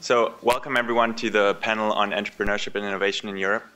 So welcome everyone to the panel on entrepreneurship and innovation in Europe.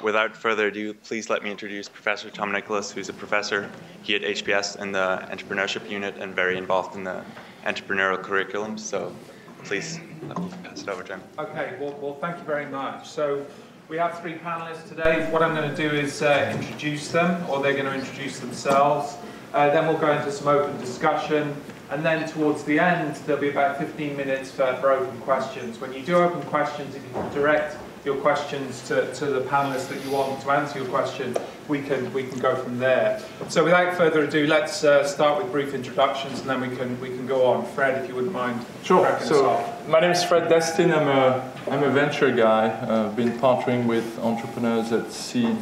Without further ado, please let me introduce Professor Tom Nicholas, who's a professor here at HBS in the entrepreneurship unit and very involved in the entrepreneurial curriculum. So please let me pass it over to him. Okay, well thank you very much. So we have three panelists today. What I'm going to do is introduce them, or they're going to introduce themselves. Then we'll go into some open discussion. And then towards the end, there'll be about 15 minutes for open questions. When you do open questions, if you can direct your questions to the panelists that you want to answer your question, we can go from there. So without further ado, let's start with brief introductions, and then we can go on. Fred, if you wouldn't mind. Sure. So my name is Fred Destin. I'm a venture guy. I've been partnering with entrepreneurs at seed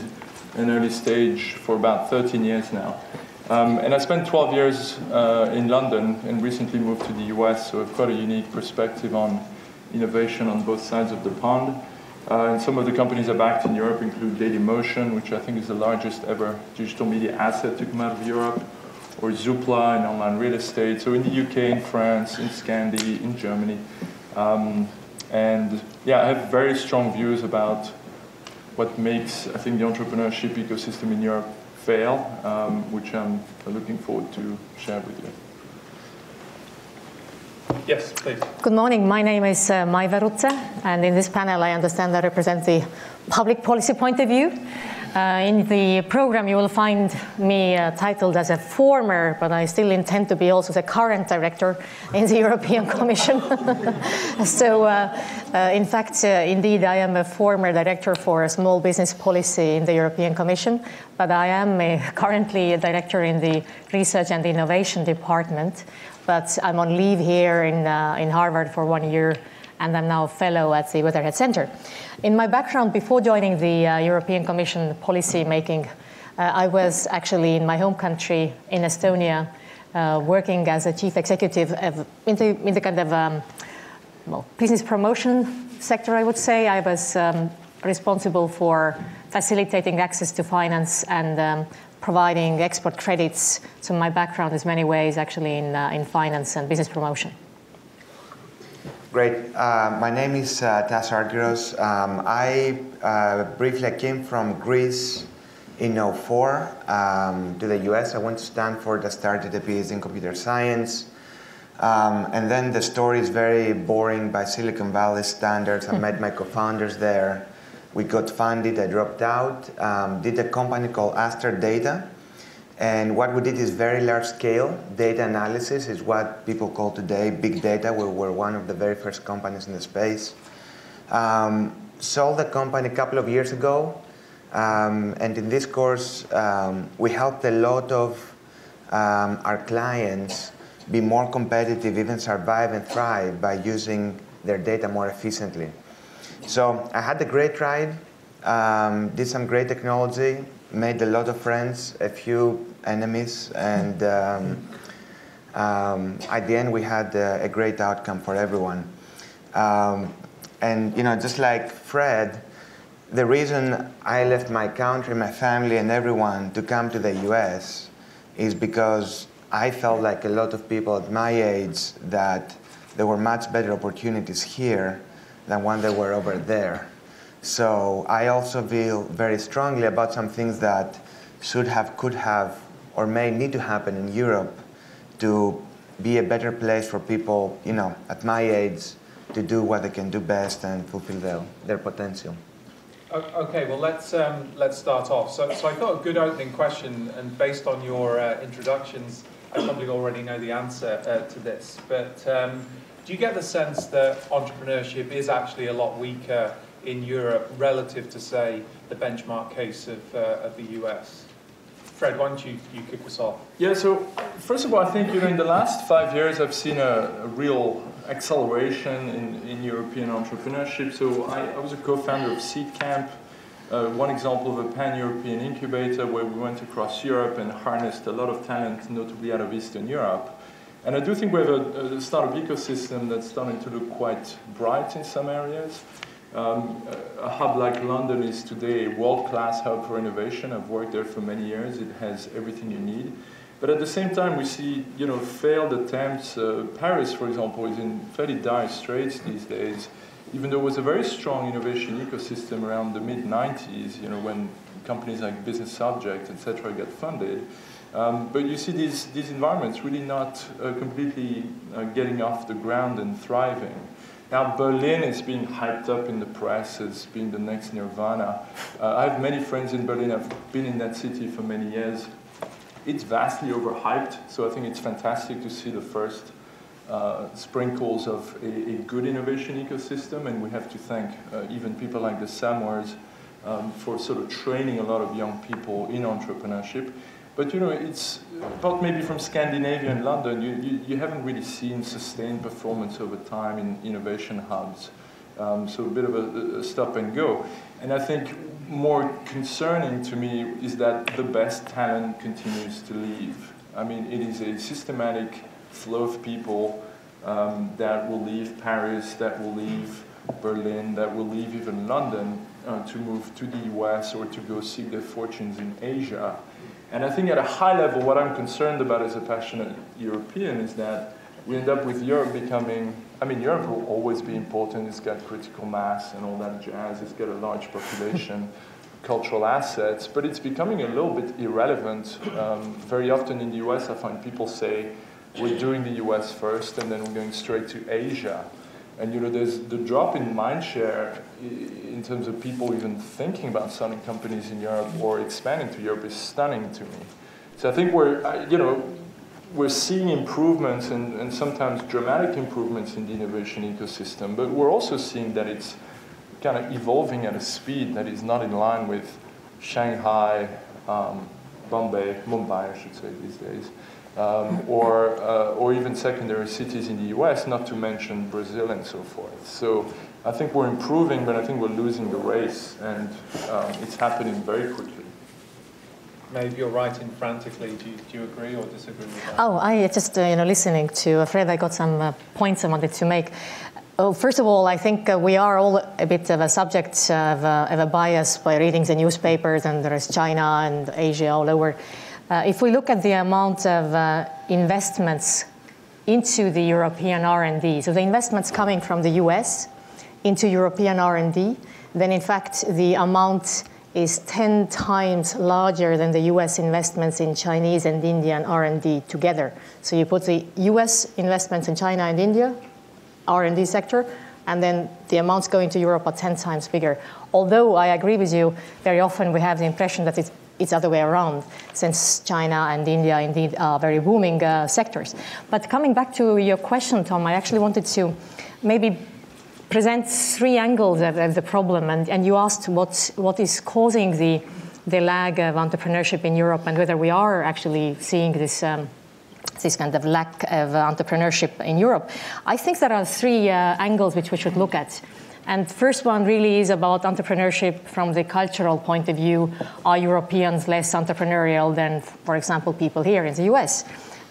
and early stage for about 13 years now. And I spent 12 years in London and recently moved to the US, so I've got a unique perspective on innovation on both sides of the pond. And some of the companies I've backed in Europe include Dailymotion, which I think is the largest ever digital media asset to come out of Europe, or Zoopla in online real estate, so in the UK, in France, in Scandi, in Germany. And yeah, I have very strong views about what makes, I think, the entrepreneurship ecosystem in Europe fail, which I'm looking forward to share with you. Yes, please. Good morning. My name is Maiva Rutse, and in this panel I understand I represent the public policy point of view. In the program you will find me titled as a former, but I still intend to be also the current director in the European Commission. So in fact, indeed, I am a former director for small business policy in the European Commission, but I am currently a director in the Research and Innovation Department, but I'm on leave here in Harvard for 1 year, and I'm now a fellow at the Weatherhead Center. In my background, before joining the European Commission policy making, I was actually in my home country in Estonia, working as a chief executive in the kind of business promotion sector, I would say. I was responsible for facilitating access to finance and providing export credits. So my background is many ways actually in finance and business promotion. Great. My name is Tas Argyros. I briefly came from Greece in 2004 to the US. I went to Stanford. I started a PhD in computer science. And then the story is very boring by Silicon Valley standards. I met my co-founders there. We got funded. I dropped out. Did a company called Aster Data. And what we did is very large-scale data analysis, is what people call today big data. We were one of the very first companies in the space. Sold the company a couple of years ago. And in this course, we helped a lot of our clients be more competitive, even survive and thrive by using their data more efficiently. So I had a great ride, did some great technology, made a lot of friends, a few enemies, and at the end we had a great outcome for everyone. And just like Fred, the reason I left my country, my family, and everyone to come to the US is because I felt like a lot of people at my age that there were much better opportunities here than when they were over there. So I also feel very strongly about some things that should have, could have, or may need to happen in Europe to be a better place for people, at my age, to do what they can do best and fulfill their potential. Okay, well let's start off. So I thought a good opening question, and based on your introductions, I probably already know the answer to this. But do you get the sense that entrepreneurship is actually a lot weaker in Europe relative to, say, the benchmark case of the US? Fred, why don't you kick us off? Yeah, so first of all, I think in the last 5 years I've seen a real acceleration in European entrepreneurship. So I was a co-founder of Seed Camp, one example of a pan-European incubator where we went across Europe and harnessed a lot of talent, notably out of Eastern Europe. And I do think we have a startup ecosystem that's starting to look quite bright in some areas. A hub like London is today a world-class hub for innovation. I've worked there for many years. It has everything you need. But at the same time, we see, failed attempts. Paris, for example, is in fairly dire straits these days, even though it was a very strong innovation ecosystem around the mid-90s, when companies like Business Subject, etc., got funded. But you see these environments really not completely getting off the ground and thriving. Now, Berlin is being hyped up in the press as being the next Nirvana. I have many friends in Berlin. I've been in that city for many years. It's vastly overhyped, so I think it's fantastic to see the first sprinkles of a good innovation ecosystem, and we have to thank even people like the Samwers for sort of training a lot of young people in entrepreneurship. But it's about maybe from Scandinavia and London, you haven't really seen sustained performance over time in innovation hubs. So a bit of a stop and go. And I think more concerning to me is that the best talent continues to leave. I mean, it is a systematic flow of people that will leave Paris, that will leave Berlin, that will leave even London to move to the US or to go seek their fortunes in Asia. And I think at a high level, what I'm concerned about as a passionate European is that we end up with Europe becoming, Europe will always be important. It's got critical mass and all that jazz. It's got a large population, cultural assets, but it's becoming a little bit irrelevant. Very often in the US, I find people say, we're doing the US first, and then we're going straight to Asia. And there's the drop in mindshare in terms of people even thinking about starting companies in Europe or expanding to Europe is stunning to me. So I think we're seeing improvements and sometimes dramatic improvements in the innovation ecosystem, but we're also seeing that it's kind of evolving at a speed that is not in line with Shanghai, Mumbai, I should say these days. Or even secondary cities in the US, not to mention Brazil and so forth. So I think we're improving, but I think we're losing the race, and it's happening very quickly. Maybe you're writing frantically. Do you agree or disagree with that? Oh, I just, listening to Fred, I got some points I wanted to make. Oh, first of all, I think we are all a bit of a subject of a bias by reading the newspapers, and there is China and Asia all over. If we look at the amount of investments into the European R&D, so the investments coming from the US into European R&D, then in fact the amount is 10 times larger than the US investments in Chinese and Indian R&D together. So you put the US investments in China and India, R&D sector, and then the amounts going to Europe are 10 times bigger. Although I agree with you, very often we have the impression that it's the other way around, since China and India indeed are very booming sectors. But coming back to your question, Tom, I actually wanted to maybe present three angles of the problem, and you asked what is causing the lag of entrepreneurship in Europe, and whether we are actually seeing this kind of lack of entrepreneurship in Europe. I think there are three angles which we should look at. And the first one really is about entrepreneurship from the cultural point of view. Are Europeans less entrepreneurial than, for example, people here in the US?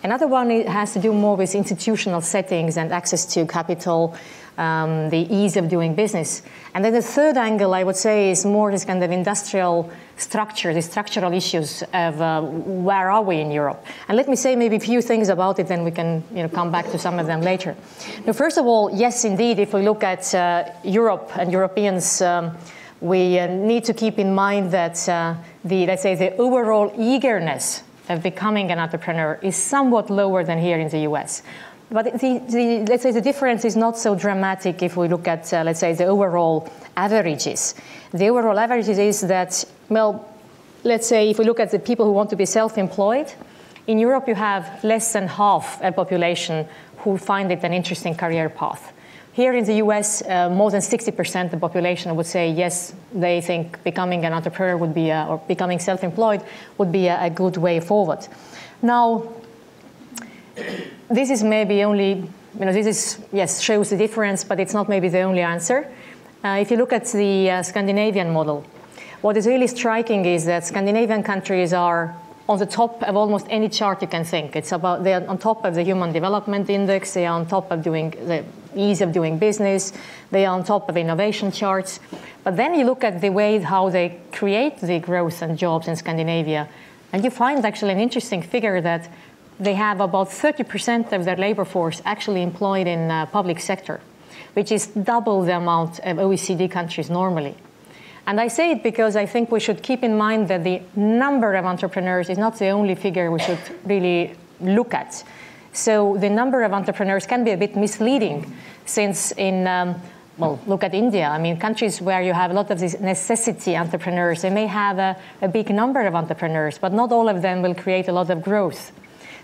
Another one has to do more with institutional settings and access to capital, the ease of doing business. And then the third angle, I would say, is more this kind of industrial structure, the structural issues of where are we in Europe. And let me say maybe a few things about it, then we can come back to some of them later. Now, first of all, yes, indeed, if we look at Europe and Europeans, we need to keep in mind that let's say the overall eagerness of becoming an entrepreneur is somewhat lower than here in the US. But let's say the difference is not so dramatic if we look at, let's say, the overall averages. The overall averages is that, well, let's say if we look at the people who want to be self-employed, in Europe you have less than half a population who find it an interesting career path. Here in the US, more than 60% of the population would say, yes, they think becoming an entrepreneur would be, or becoming self-employed would be a good way forward. Now, this is maybe only, this is, yes, shows the difference, but it's not maybe the only answer. If you look at the Scandinavian model, what is really striking is that Scandinavian countries are on the top of almost any chart you can think. It's about, they're on top of the Human Development Index, they are on top of doing the ease of doing business, they are on top of innovation charts. But then you look at the way how they create the growth and jobs in Scandinavia, And you find actually an interesting figure that they have about 30% of their labor force actually employed in public sector, which is double the amount of OECD countries normally. And I say it because I think we should keep in mind that the number of entrepreneurs is not the only figure we should really look at. So the number of entrepreneurs can be a bit misleading, since in, well, look at India. I mean, countries where you have a lot of these necessity entrepreneurs, they may have a big number of entrepreneurs, but not all of them will create a lot of growth.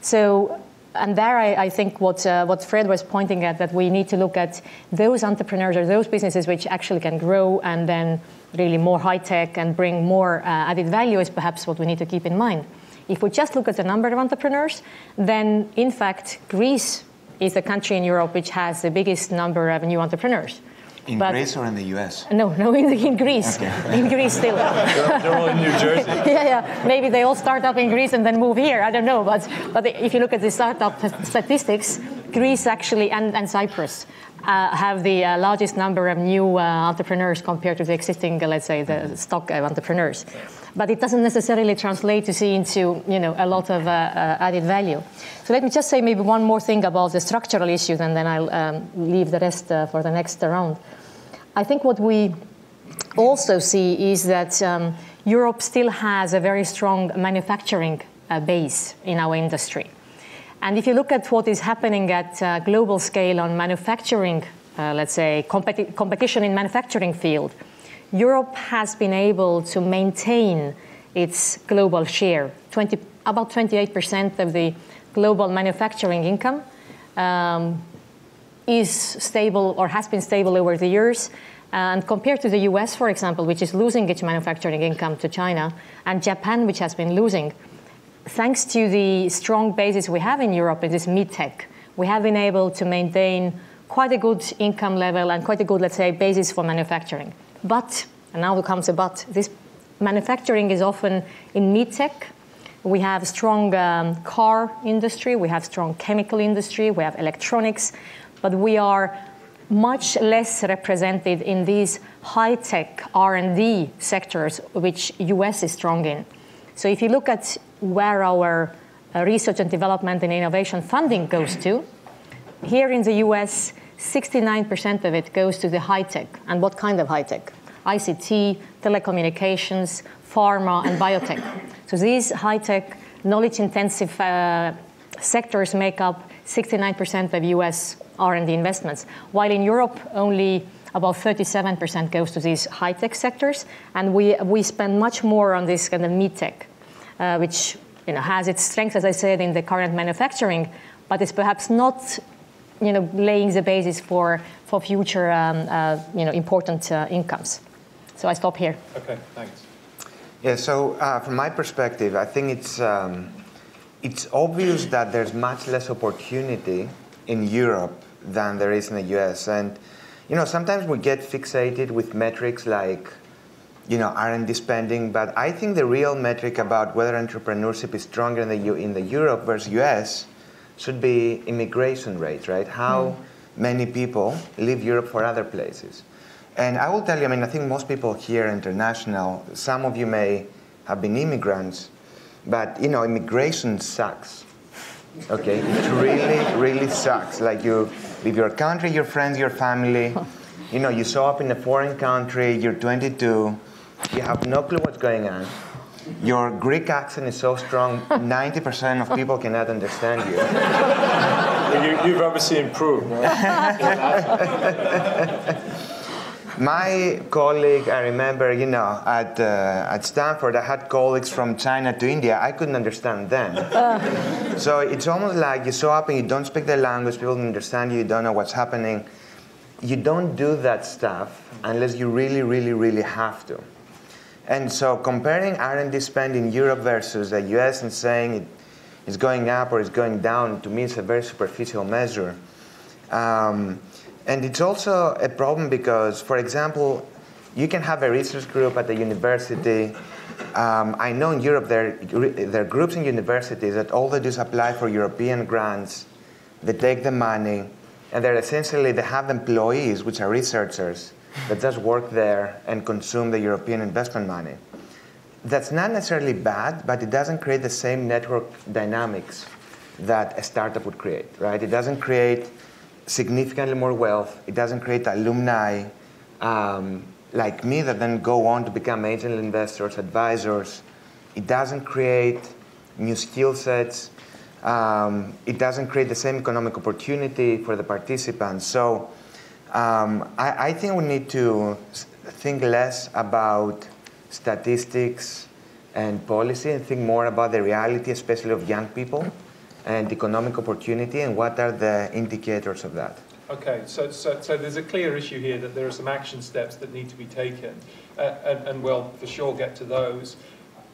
So, and there I think what Fred was pointing at, that we need to look at those entrepreneurs or those businesses which actually can grow and then really more high-tech and bring more added value is perhaps what we need to keep in mind. If we just look at the number of entrepreneurs, then in fact, Greece is the country in Europe which has the biggest number of new entrepreneurs. In Greece or in the US? No, in Greece. Okay. In Greece still. They're all in New Jersey. Yeah. Maybe they all start up in Greece and then move here. I don't know. But if you look at the startup statistics, Greece actually and Cyprus have the largest number of new entrepreneurs compared to the existing, let's say, the stock of entrepreneurs. But it doesn't necessarily translate to see into a lot of added value. So let me just say maybe one more thing about the structural issues, and then I'll leave the rest for the next round. I think what we also see is that Europe still has a very strong manufacturing base in our industry. And if you look at what is happening at global scale on manufacturing, let's say competition in manufacturing field, Europe has been able to maintain its global share. About 28% of the global manufacturing income is stable or has been stable over the years. And compared to the US, for example, which is losing its manufacturing income to China, and Japan, which has been losing, thanks to the strong basis we have in Europe in this mid-tech, we have been able to maintain quite a good income level and quite a good, let's say, basis for manufacturing. But, and now comes a but, this manufacturing is often in mid-tech. We have strong car industry, we have strong chemical industry, we have electronics, but we are much less represented in these high-tech R&D sectors, which US is strong in. So if you look at where our research and development and innovation funding goes to, here in the US, 69% of it goes to the high-tech. And what kind of high-tech? ICT, telecommunications, pharma, and biotech. So these high-tech, knowledge-intensive sectors make up 69% of US R&D investments, while in Europe, only about 37% goes to these high-tech sectors, and we spend much more on this kind of mid-tech, which has its strengths, as I said, in the current manufacturing, but is perhaps not laying the basis for future important incomes. So I stop here. Okay, thanks. Yeah, so from my perspective, I think it's obvious that there's much less opportunity in Europe than there is in the US. And sometimes we get fixated with metrics like R&D spending, but I think the real metric about whether entrepreneurship is stronger in the Europe versus US should be immigration rates, right? How many people leave Europe for other places. And I will tell you, I think most people here are international. Some of you may have been immigrants, but immigration sucks. Okay, it really, really sucks. Like you leave your country, your friends, your family. You show up in a foreign country, you're 22, you have no clue what's going on. Your Greek accent is so strong, 90% of people cannot understand you. You've obviously improved, right? My colleague, I remember, at Stanford, I had colleagues from China to India. I couldn't understand them. So it's almost like you show up and you don't speak the language, people don't understand you, you don't know what's happening. You don't do that stuff unless you really, really, really have to. And so comparing R&D spend in Europe versus the US and saying it's going up or it's going down, to me, it's a very superficial measure. And it's also a problem because, for example, you can have a research group at the university. I know in Europe there are groups in universities that all they do is apply for European grants. They take the money, and they have employees, which are researchers, that just work there and consume the European investment money. that's not necessarily bad, but it doesn't create the same network dynamics that a startup would create, right? It doesn't create significantly more wealth. It doesn't create alumni like me that then go on to become angel investors, advisors. It doesn't create new skill sets. It doesn't create the same economic opportunity for the participants. So I think we need to think less about statistics and policy and think more about the reality, especially of young people, and economic opportunity, and what are the indicators of that. Okay, so there's a clear issue here that there are some action steps that need to be taken, and we'll for sure get to those.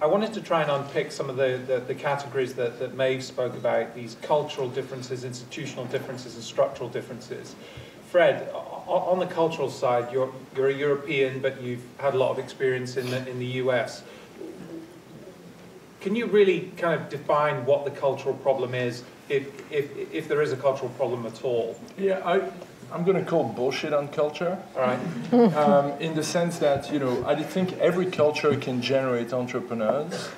I wanted to try and unpick some of the categories that Maeve spoke about, these cultural differences, institutional differences, and structural differences. Fred, on the cultural side, you're a European, but you've had a lot of experience in the US. Can you really kind of define what the cultural problem is, if there is a cultural problem at all? Yeah, I'm going to call bullshit on culture. All right. In the sense that, I think every culture can generate entrepreneurs.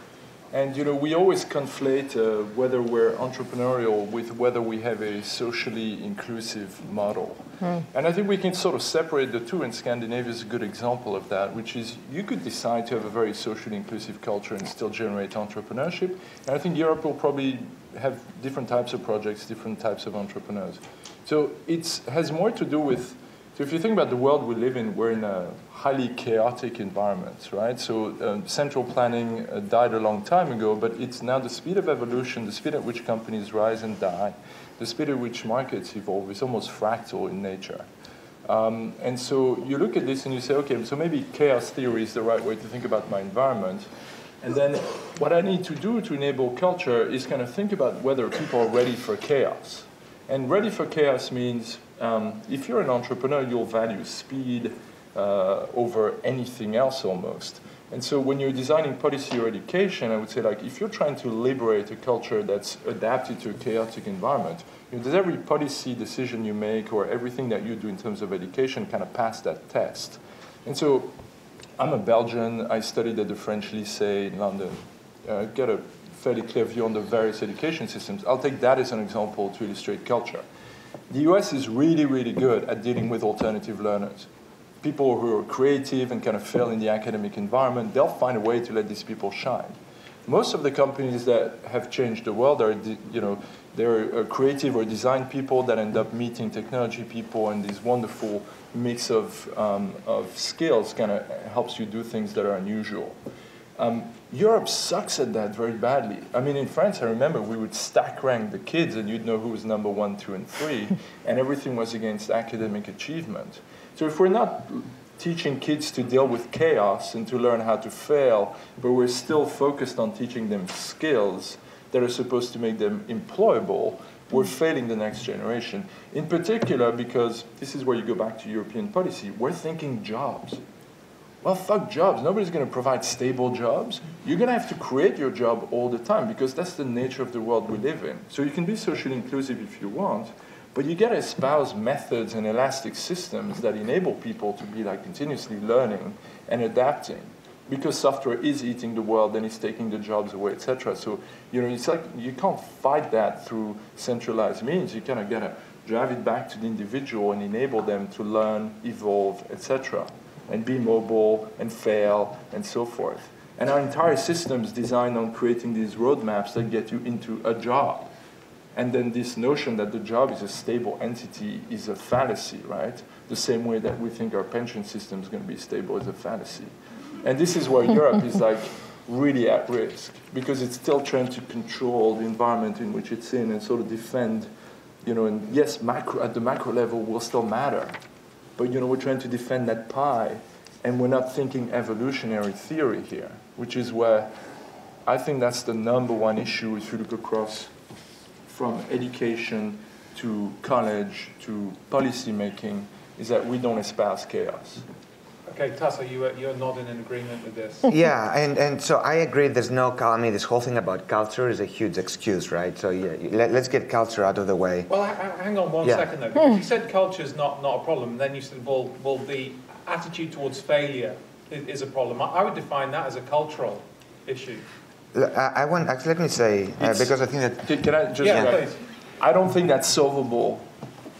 And, we always conflate whether we're entrepreneurial with whether we have a socially inclusive model. And I think we can sort of separate the two, and Scandinavia is a good example of that, which is you could decide to have a very socially inclusive culture and still generate entrepreneurship. And I think Europe will probably have different types of projects, different types of entrepreneurs. So it has more to do with, so if you think about the world we live in, we're in a highly chaotic environment, right? So central planning died a long time ago, but it's now the speed of evolution, the speed at which companies rise and die, the speed at which markets evolve is almost fractal in nature. And so you look at this and you say, okay, so maybe chaos theory is the right way to think about my environment. And then what I need to do to enable culture is kind of think about whether people are ready for chaos. And ready for chaos means if you're an entrepreneur, you'll value speed over anything else almost. And so when you're designing policy or education, I would say, like, if you're trying to liberate a culture that's adapted to a chaotic environment, does every policy decision you make or everything that you do in terms of education kind of pass that test? And so I'm a Belgian. I studied at the French Lycée in London. Got a fairly clear view on the various education systems. I'll take that as an example to illustrate culture. The US is really, really good at dealing with alternative learners. People who are creative and kind of fail in the academic environment, they'll find a way to let these people shine. Most of the companies that have changed the world are, they're creative or design people that end up meeting technology people, and this wonderful mix of skills kind of helps you do things that are unusual. Europe sucks at that very badly. I mean, in France, I remember we would stack rank the kids, and you'd know who was number 1, 2, and 3, and everything was against academic achievement. So if we're not teaching kids to deal with chaos and to learn how to fail, but we're still focused on teaching them skills that are supposed to make them employable, we're failing the next generation. In particular, because this is where you go back to European policy, we're thinking jobs. Well, fuck jobs. Nobody's going to provide stable jobs. You're going to have to create your job all the time because that's the nature of the world we live in. So you can be socially inclusive if you want, but you got to espouse methods and elastic systems that enable people to be like continuously learning and adapting, because software is eating the world and it's taking the jobs away, etc. So it's like you can't fight that through centralized means. You kind of got to drive it back to the individual and enable them to learn, evolve, etc., and be mobile and fail and so forth. And our entire system is designed on creating these roadmaps that get you into a job. And then this notion that the job is a stable entity is a fallacy, right? The same way that we think our pension system is going to be stable is a fallacy. And this is where Europe is like really at risk, because it's still trying to control the environment in which it's in and sort of defend, and yes, at the macro level will still matter. But we're trying to defend that pie, and we're not thinking evolutionary theory here, which is where I think that's the number one issue if you look across from education to college to policy making, is that we don't espouse chaos. Okay, Tasso, you're nodding in agreement with this. Yeah, and so I agree. There's no, this whole thing about culture is a huge excuse, right? So yeah, let's get culture out of the way. Well, hang on one second though. Because you said culture is not a problem, and then you said, well, the attitude towards failure is a problem. I would define that as a cultural issue? I want, actually, let me say, because I think that... Can I just... Yeah, please. I don't think that's solvable.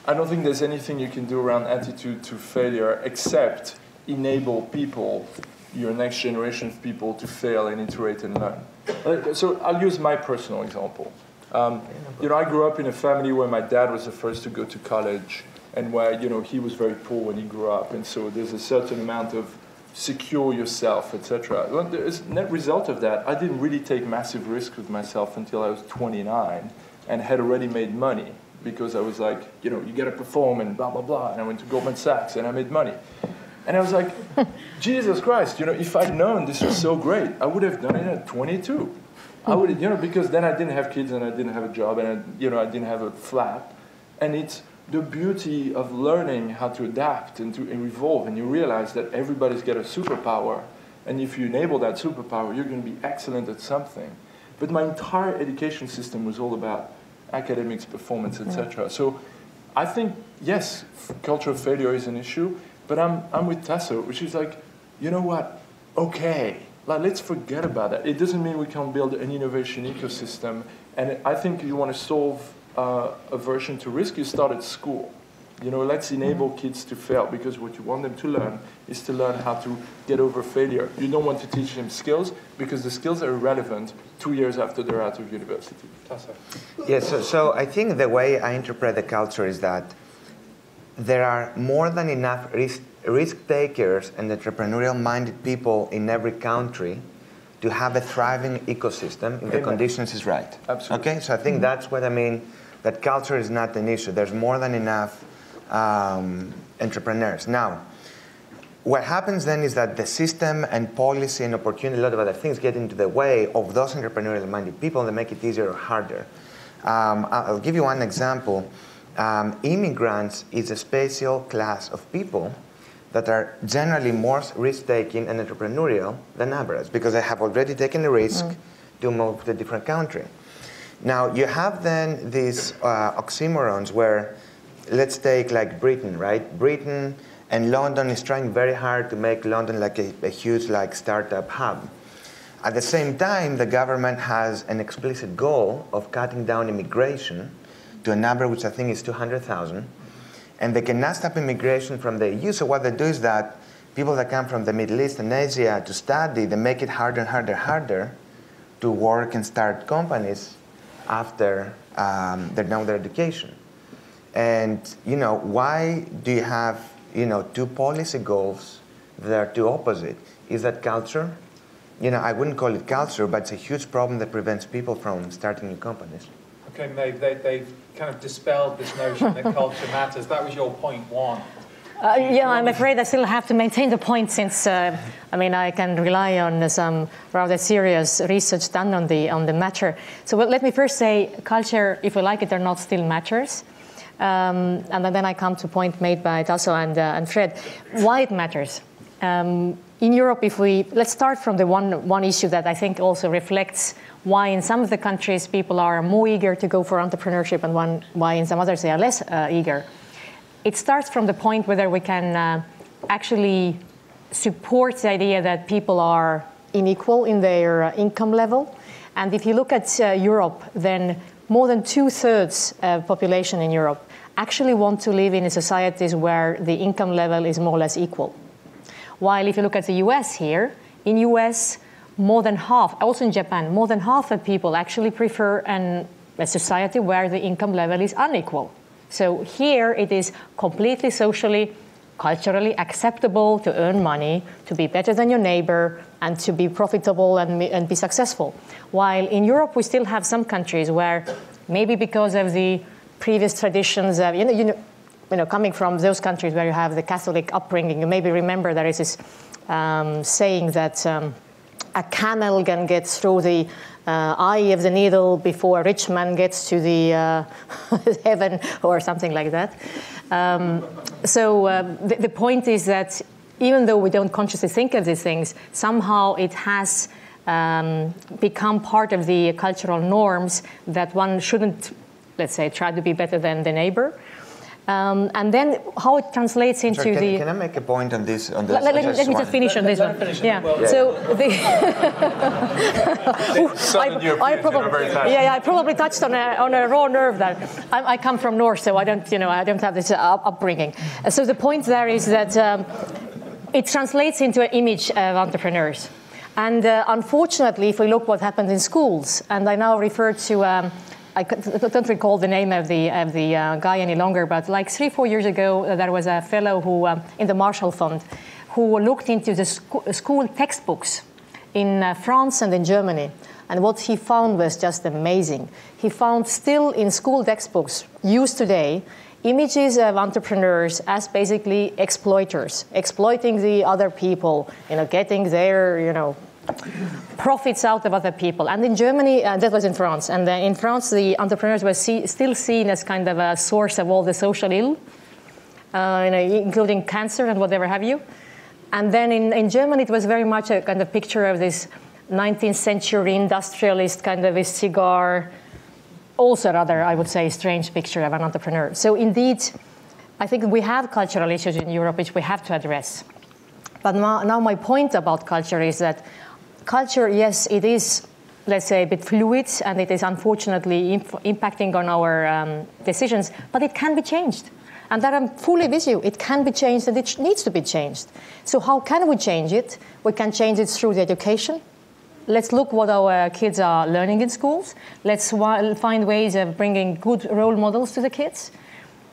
I don't think there's anything you can do around attitude to failure except enable people, your next generation of people, to fail and iterate and learn. So I'll use my personal example. I grew up in a family where my dad was the first to go to college and where, he was very poor when he grew up. And so there's a certain amount of secure yourself, etc. Well, the net result of that, I didn't really take massive risks with myself until I was 29 and had already made money because I was like, you got to perform and blah, blah, blah. And I went to Goldman Sachs and I made money. And I was like, Jesus Christ, if I'd known this was so great, I would have done it at 22. I would, because then I didn't have kids and I didn't have a job and I didn't have a flat. And it's the beauty of learning how to adapt and to evolve. And you realize that everybody's got a superpower. And if you enable that superpower, you're going to be excellent at something. But my entire education system was all about academics, performance, etc. So I think, yes, culture of failure is an issue. But I'm with Tasso, which is like, you know what? Okay, let's forget about that. It doesn't mean we can't build an innovation ecosystem. And I think you want to solve aversion to risk, you start at school. Let's enable kids to fail, because what you want them to learn is to learn how to get over failure. You don't want to teach them skills, because the skills are irrelevant 2 years after they're out of university. Tasso. Yes, so I think the way I interpret the culture is that there are more than enough risk takers and entrepreneurial-minded people in every country to have a thriving ecosystem if the conditions is right. Absolutely. Okay, so I think that's what I mean, that culture is not an issue. There's more than enough entrepreneurs. Now, what happens then is that the system and policy and opportunity, a lot of other things get into the way of those entrepreneurial-minded people that make it easier or harder. I'll give you one example. Immigrants is a special class of people that are generally more risk-taking and entrepreneurial than average, because they have already taken a risk to move to a different country. Now, you have then these oxymorons where, let's take like Britain, right? Britain and London is trying very hard to make London like a huge like startup hub. At the same time, the government has an explicit goal of cutting down immigration to a number which I think is 200,000, and they cannot stop immigration from the EU. So what they do is that people that come from the Middle East and Asia to study, they make it harder and harder and harder to work and start companies after they're done with their education. And why do you have two policy goals that are two opposite? Is that culture? I wouldn't call it culture, but it's a huge problem that prevents people from starting new companies. Okay, Maeve, they've kind of dispelled this notion that culture matters. That was your point one. Yeah, I'm afraid I still have to maintain the point, since I can rely on some rather serious research done on the matter. So let me first say, culture, if we like it or not, still matters. And then I come to a point made by Tasso and Fred, why it matters. In Europe, let's start from the one issue that I think also reflects why in some of the countries people are more eager to go for entrepreneurship and why in some others they are less eager. It starts from the point whether we can actually support the idea that people are unequal in their income level. And if you look at Europe, then more than 2/3 of population in Europe actually want to live in societies where the income level is more or less equal. While if you look at the US here, in US, more than half, also in Japan, more than half of people actually prefer a society where the income level is unequal. So here it is completely socially, culturally acceptable to earn money, to be better than your neighbor, and to be profitable and be successful. While in Europe, we still have some countries where maybe because of the previous traditions of, coming from those countries where you have the Catholic upbringing, you maybe remember there is this saying that a camel can get through the eye of the needle before a rich man gets to the heaven or something like that. The point is that even though we don't consciously think of these things, somehow it has become part of the cultural norms that one shouldn't, let's say, try to be better than the neighbor. And then how it translates into Can I make a point on this? Let me just finish on this one. Yeah. So I probably touched on a raw nerve there. I come from North, so I don't have this upbringing. So the point there is that it translates into an image of entrepreneurs. And unfortunately, if we look what happens in schools, and I now refer to I don't recall the name of the guy any longer, but like 3-4 years ago, there was a fellow who, in the Marshall Fund, who looked into the school textbooks in France and in Germany. And what he found was just amazing. He found still in school textbooks used today images of entrepreneurs as basically exploiters, exploiting the other people, getting their, profits out of other people. And in Germany, that was in France. And in France, the entrepreneurs were still seen as kind of a source of all the social ill, including cancer and whatever have you. And then in Germany, it was very much a kind of picture of this 19th century industrialist kind of a cigar, also rather, I would say, strange picture of an entrepreneur. So indeed, I think we have cultural issues in Europe which we have to address. But now my point about culture is that culture, yes, it is, let's say, a bit fluid, and it is unfortunately impacting on our decisions, but it can be changed. And that I'm fully with you. It can be changed, and it needs to be changed. So how can we change it? We can change it through the education. Let's look what our kids are learning in schools. Let's find ways of bringing good role models to the kids.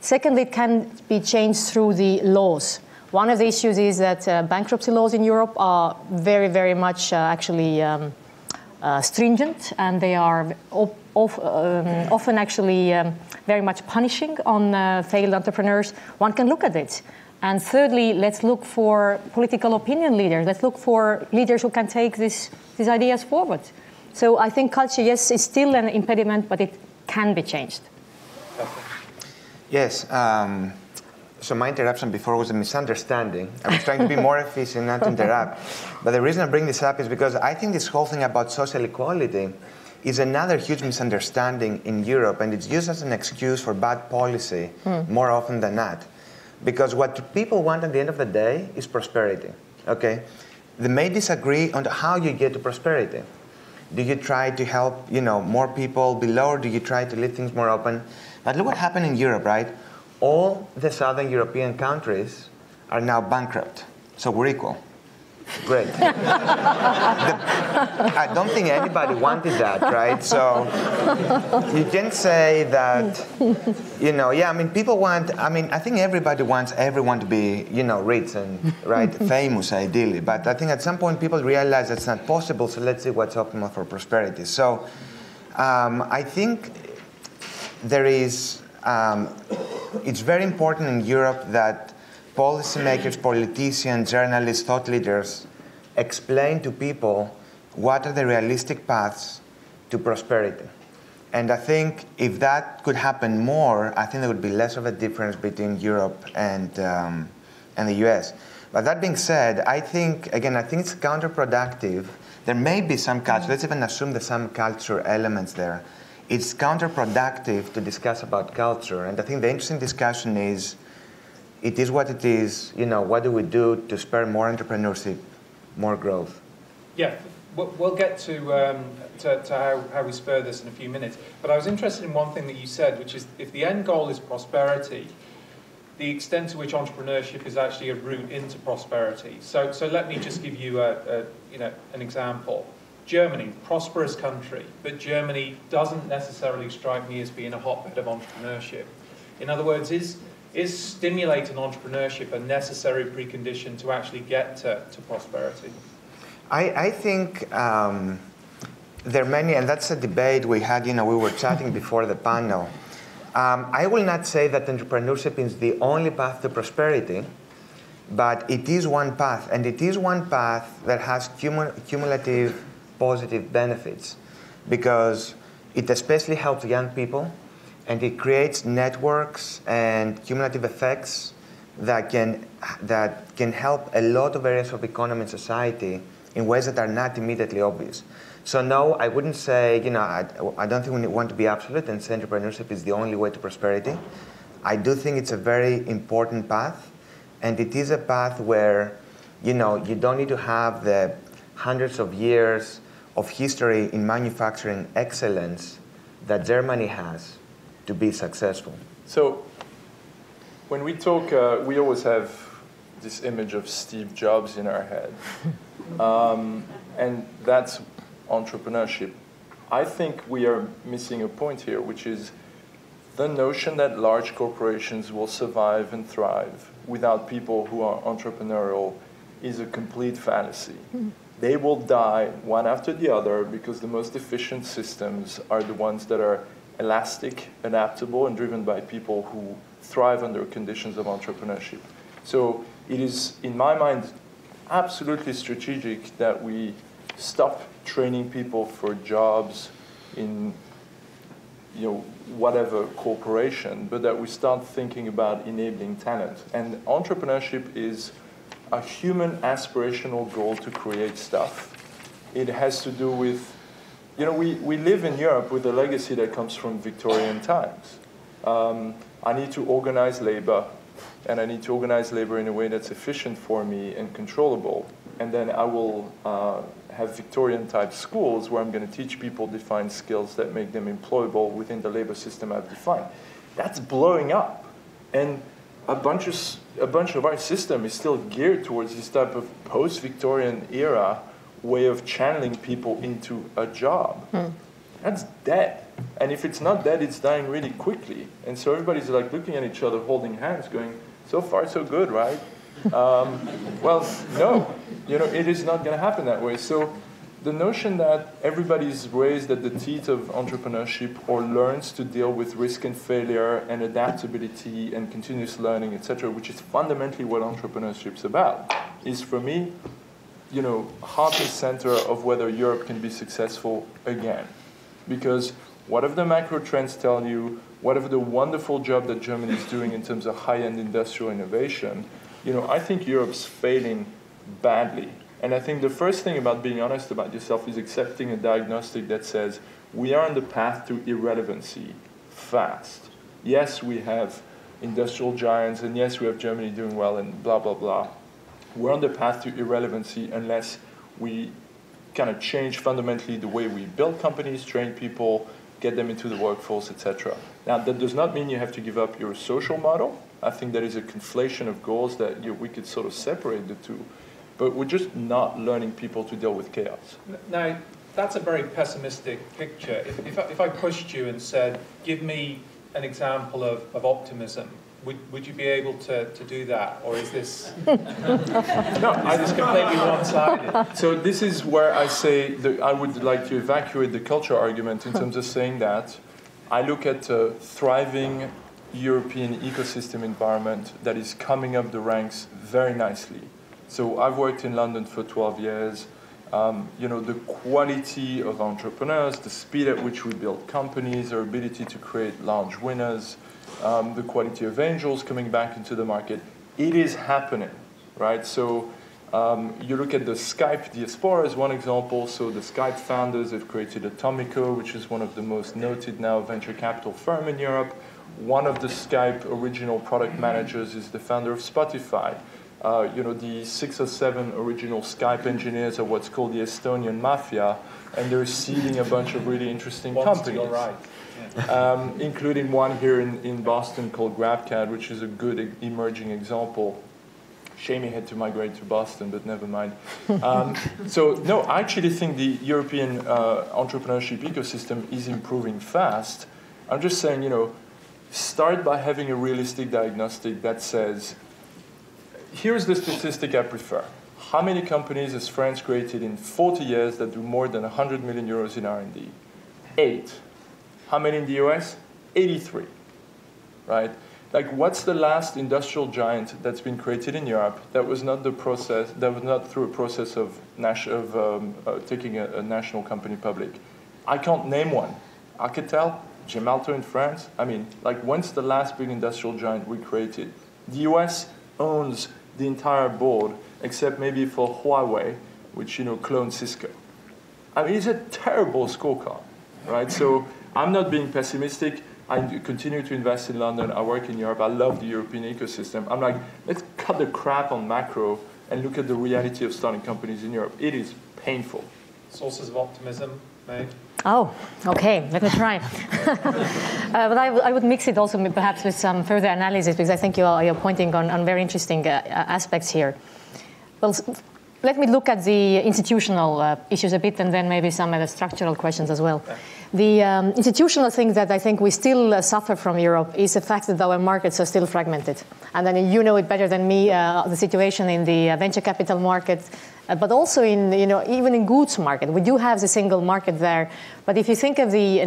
Second, it can be changed through the laws. One of the issues is that bankruptcy laws in Europe are very, very much actually stringent, and they are often actually very much punishing on failed entrepreneurs. One can look at it. And thirdly, let's look for political opinion leaders. Let's look for leaders who can take these ideas forward. So I think culture, yes, is still an impediment, but it can be changed. Yes. So my interruption before was a misunderstanding. I was trying to be more efficient, not to interrupt. But the reason I bring this up is because I think this whole thing about social equality is another huge misunderstanding in Europe, and it's used as an excuse for bad policy more often than not. Because what people want at the end of the day is prosperity, okay? They may disagree on how you get to prosperity. Do you try to help, more people below, or do you try to leave things more open? But look what happened in Europe, right? All the Southern European countries are now bankrupt, so we're equal. Great. I don't think anybody wanted that, right? So you can say that, people want, I think everybody wants everyone to be, rich and, right, famous, ideally. But I think at some point people realize that's not possible, so let's see what's optimal for prosperity. So I think there is, it's very important in Europe that policymakers, politicians, journalists, thought leaders explain to people what are the realistic paths to prosperity. And I think if that could happen more, I think there would be less of a difference between Europe and the US. But that being said, I think it's counterproductive. There may be some culture, let's even assume there's some culture elements there. It's counterproductive to discuss about culture. And I think the interesting discussion is, it is what it is. What do we do to spur more entrepreneurship, more growth? Yeah, we'll get to how we spur this in a few minutes. But I was interested in one thing that you said, which is if the end goal is prosperity, the extent to which entrepreneurship is actually a route into prosperity. So let me just give you an example. Germany, prosperous country, but Germany doesn't necessarily strike me as being a hotbed of entrepreneurship. In other words, is stimulating entrepreneurship a necessary precondition to actually get to prosperity? I think there are many, and that's a debate we had, we were chatting before the panel. I will not say that entrepreneurship is the only path to prosperity, but it is one path, and it is one path that has cumulative positive benefits, because it especially helps young people, and it creates networks and cumulative effects that can help a lot of areas of economy and society in ways that are not immediately obvious. So no, I wouldn't say, I don't think we want to be absolute and say entrepreneurship is the only way to prosperity. I do think it's a very important path, and it is a path where, you don't need to have the hundreds of years of history in manufacturing excellence that Germany has to be successful. So when we talk, we always have this image of Steve Jobs in our head. And that's entrepreneurship. I think we are missing a point here, which is the notion that large corporations will survive and thrive without people who are entrepreneurial is a complete fallacy. They will die one after the other because the most efficient systems are the ones that are elastic, adaptable, and driven by people who thrive under conditions of entrepreneurship. So it is, in my mind, absolutely strategic that we stop training people for jobs in whatever corporation, but that we start thinking about enabling talent. And entrepreneurship is a human aspirational goal to create stuff. It has to do with, we live in Europe with a legacy that comes from Victorian times. I need to organize labor, and I need to organize labor in a way that's efficient for me and controllable. And then I will have Victorian-type schools where I'm going to teach people defined skills that make them employable within the labor system I've defined. That's blowing up. And a bunch of our system is still geared towards this type of post-Victorian era way of channeling people into a job. That's dead. And if it's not dead, it's dying really quickly. And so everybody's like looking at each other, holding hands, going, so far so good, right? Well, no, it is not going to happen that way. So the notion that everybody's raised at the teeth of entrepreneurship or learns to deal with risk and failure and adaptability and continuous learning, etc., which is fundamentally what entrepreneurship's about, is for me, heart and center of whether Europe can be successful again. Because whatever the macro trends tell you, whatever the wonderful job that Germany is doing in terms of high-end industrial innovation, I think Europe's failing badly. And I think the first thing about being honest about yourself is accepting a diagnostic that says, we are on the path to irrelevancy fast. Yes, we have industrial giants, and yes, we have Germany doing well, and blah, blah, blah. We're on the path to irrelevancy unless we kind of change fundamentally the way we build companies, train people, get them into the workforce, etc. Now, that does not mean you have to give up your social model. I think there is a conflation of goals that we could sort of separate the two. But we're just not learning people to deal with chaos. Now, that's a very pessimistic picture. If I pushed you and said, give me an example of optimism, would you be able to do that? Or is this, is this completely one-sided? So this is where I say that I would like to evacuate the culture argument in terms of saying that I look at a thriving European ecosystem environment that is coming up the ranks very nicely. So I've worked in London for 12 years. The quality of entrepreneurs, the speed at which we build companies, our ability to create large winners, the quality of angels coming back into the market, it is happening, right? So you look at the Skype diaspora as one example. So the Skype founders have created Atomico, which is one of the most noted now venture capital firm in Europe. One of the Skype original product managers is the founder of Spotify. The 6 or 7 original Skype engineers are what's called the Estonian mafia, and they're seeding a bunch of really interesting companies. To your right. Including one here in Boston called GrabCAD, which is a good emerging example. Shame he had to migrate to Boston, but never mind. So no, I actually think the European entrepreneurship ecosystem is improving fast. I'm just saying, start by having a realistic diagnostic that says, here's the statistic I prefer. How many companies has France created in 40 years that do more than 100 million euros in R&D? 8. How many in the US? 83, right? Like, what's the last industrial giant that's been created in Europe that was not through a process of taking a national company public? I can't name one. Alcatel, Gemalto in France. I mean, like, when's the last big industrial giant we created? The US owns the entire board, except maybe for Huawei, which, cloned Cisco. I mean, it's a terrible scorecard, right? So I'm not being pessimistic. I continue to invest in London. I work in Europe. I love the European ecosystem. I'm like, let's cut the crap on macro and look at the reality of starting companies in Europe. It is painful. Sources of optimism, May? Oh, okay, let me try. But I would mix it also perhaps with some further analysis, because I think you're pointing on very interesting aspects here. Well, let me look at the institutional issues a bit, and then maybe some of the structural questions as well. Okay. The institutional thing that I think we still suffer from Europe is the fact that our markets are still fragmented. And then you know it better than me, the situation in the venture capital market, but also in, even in goods market. We do have the single market there. But if you think of the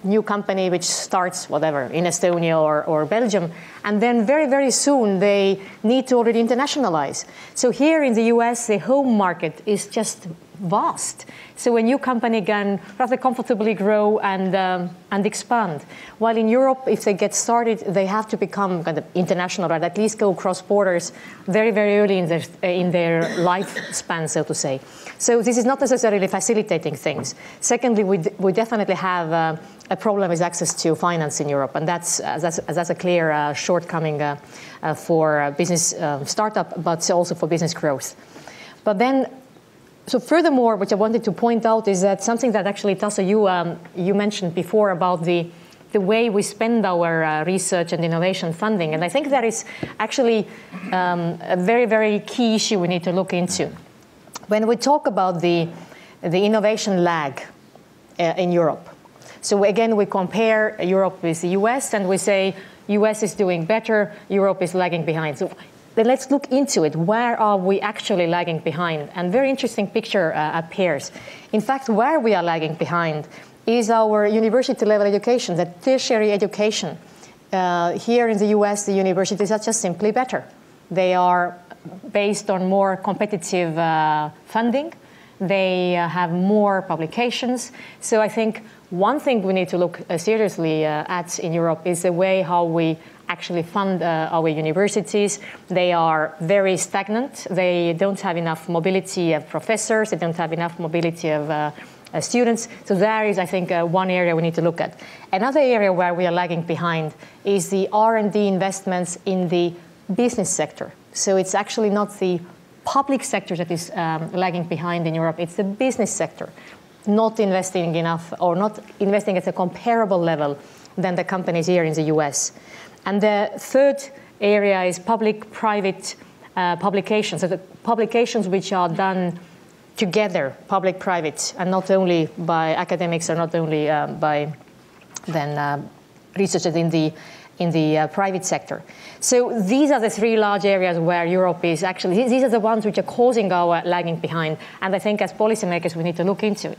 new company which starts, whatever, in Estonia or Belgium, and then very, very soon they need to already internationalize. So here in the US, the home market is just vast. So a new company can rather comfortably grow and expand. While in Europe, if they get started, they have to become kind of international, or at least go cross borders very, very early in their lifespan, so to say. So this is not necessarily facilitating things. Secondly, we definitely have a problem with access to finance in Europe, and that's a clear shortcoming for business startup, but also for business growth. But then, so furthermore, what I wanted to point out is that something that actually, Tasso, you mentioned before about the way we spend our research and innovation funding. And I think that is actually a very, very key issue we need to look into. When we talk about the innovation lag in Europe, so again, we compare Europe with the US, and we say US is doing better, Europe is lagging behind. So then let's look into it. Where are we actually lagging behind? And very interesting picture appears. In fact, where we are lagging behind is our university level education, the tertiary education. Here in the US, the universities are just simply better. They are based on more competitive funding. They have more publications. So I think one thing we need to look seriously at in Europe is the way how we actually fund our universities. They are very stagnant. They don't have enough mobility of professors. They don't have enough mobility of students. So there is, I think, one area we need to look at. Another area where we are lagging behind is the R&D investments in the business sector. So it's actually not the public sector that is lagging behind in Europe. It's the business sector, not investing enough or not investing at a comparable level than the companies here in the US. And the third area is public-private publications, so the publications which are done together, public-private, and not only by academics or not only by then researchers in the private sector. So these are the three large areas where Europe is actually, these are the ones which are causing our lagging behind. And I think as policymakers, we need to look into it.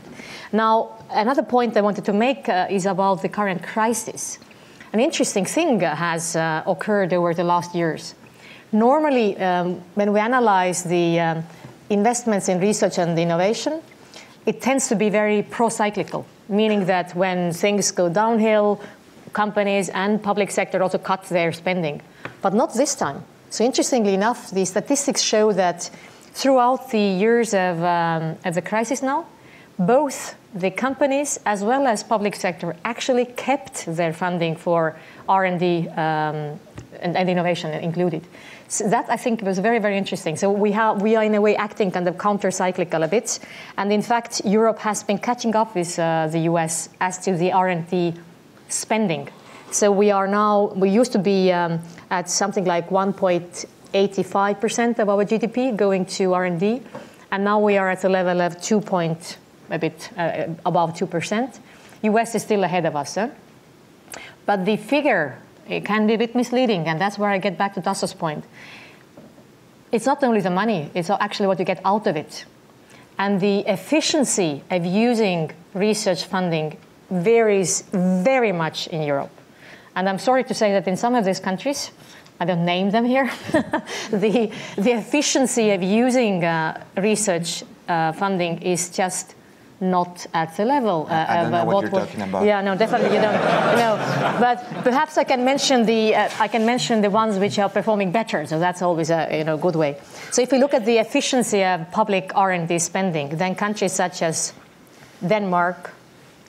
Now, another point I wanted to make is about the current crisis. An interesting thing has occurred over the last years. Normally, when we analyze the investments in research and innovation, it tends to be very pro-cyclical, meaning that when things go downhill, companies and public sector also cut their spending. But not this time. So interestingly enough, the statistics show that throughout the years of the crisis now, both the companies as well as public sector actually kept their funding for R&D and innovation included. So that, I think, was very, very interesting. So we are in a way acting kind of counter-cyclical a bit. And in fact, Europe has been catching up with the US as to the R&D spending. So we used to be at something like 1.85% of our GDP going to R&D. And now we are at a level of a bit above 2%. US is still ahead of us. But the figure, it can be a bit misleading, and that's where I get back to Tasso's point. It's not only the money, it's actually what you get out of it. And the efficiency of using research funding varies very much in Europe. And I'm sorry to say that in some of these countries, I don't name them here, the efficiency of using research funding is just not at the level. I don't know what you're talking about. Yeah, no, definitely you don't. No, but perhaps I can mention the ones which are performing better. So that's always a good way. So if we look at the efficiency of public R&D spending, then countries such as Denmark,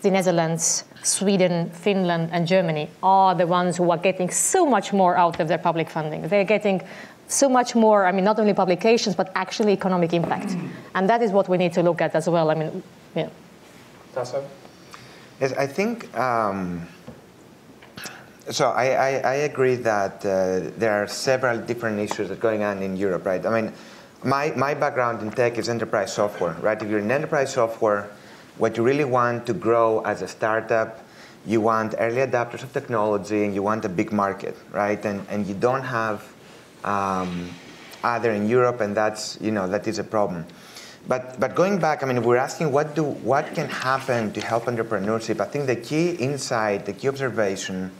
the Netherlands, Sweden, Finland, and Germany are the ones who are getting so much more out of their public funding. They're getting so much more, I mean, not only publications, but actually economic impact. And that is what we need to look at as well. I mean, yeah. Tasso? Yes, I think, so I agree that there are several different issues that are going on in Europe, right? I mean, my background in tech is enterprise software, right? If you're in enterprise software, what you really want to grow as a startup, you want early adopters of technology and you want a big market, right? And you don't have other in Europe, and that's, that is a problem. But going back, I mean, we're asking what can happen to help entrepreneurship. I think the key insight, the key observation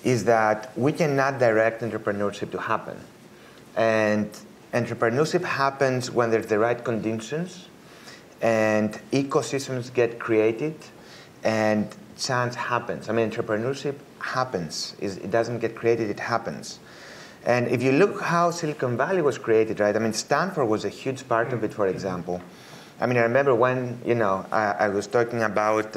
is that we cannot direct entrepreneurship to happen. And entrepreneurship happens when there's the right conditions and ecosystems get created and chance happens. I mean, entrepreneurship happens. It doesn't get created, it happens. And if you look how Silicon Valley was created, right? I mean, Stanford was a huge part of it, for example. I mean, I remember when, I was talking about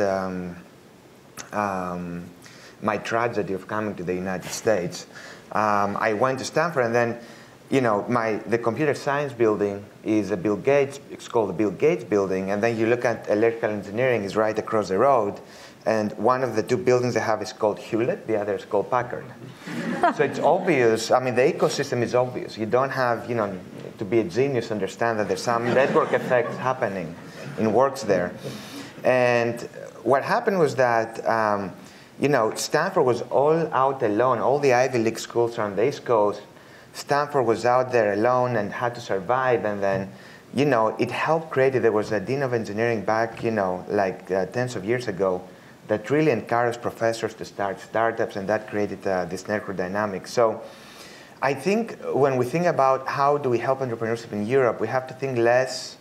my tragedy of coming to the United States. I went to Stanford, and then, the computer science building is a Bill Gates, it's called the Bill Gates building, and then you look at electrical engineering is right across the road, and one of the two buildings they have is called Hewlett, the other is called Packard. So it's obvious, I mean, the ecosystem is obvious. You don't have, to be a genius to understand that there's some network effects happening in works there. And what happened was that, Stanford was all out alone, all the Ivy League schools on the East Coast. Stanford was out there alone and had to survive, and then, it helped create it. There was a dean of engineering back, tens of years ago that really encouraged professors to start startups, and that created this network dynamic. So I think when we think about how do we help entrepreneurship in Europe, we have to think less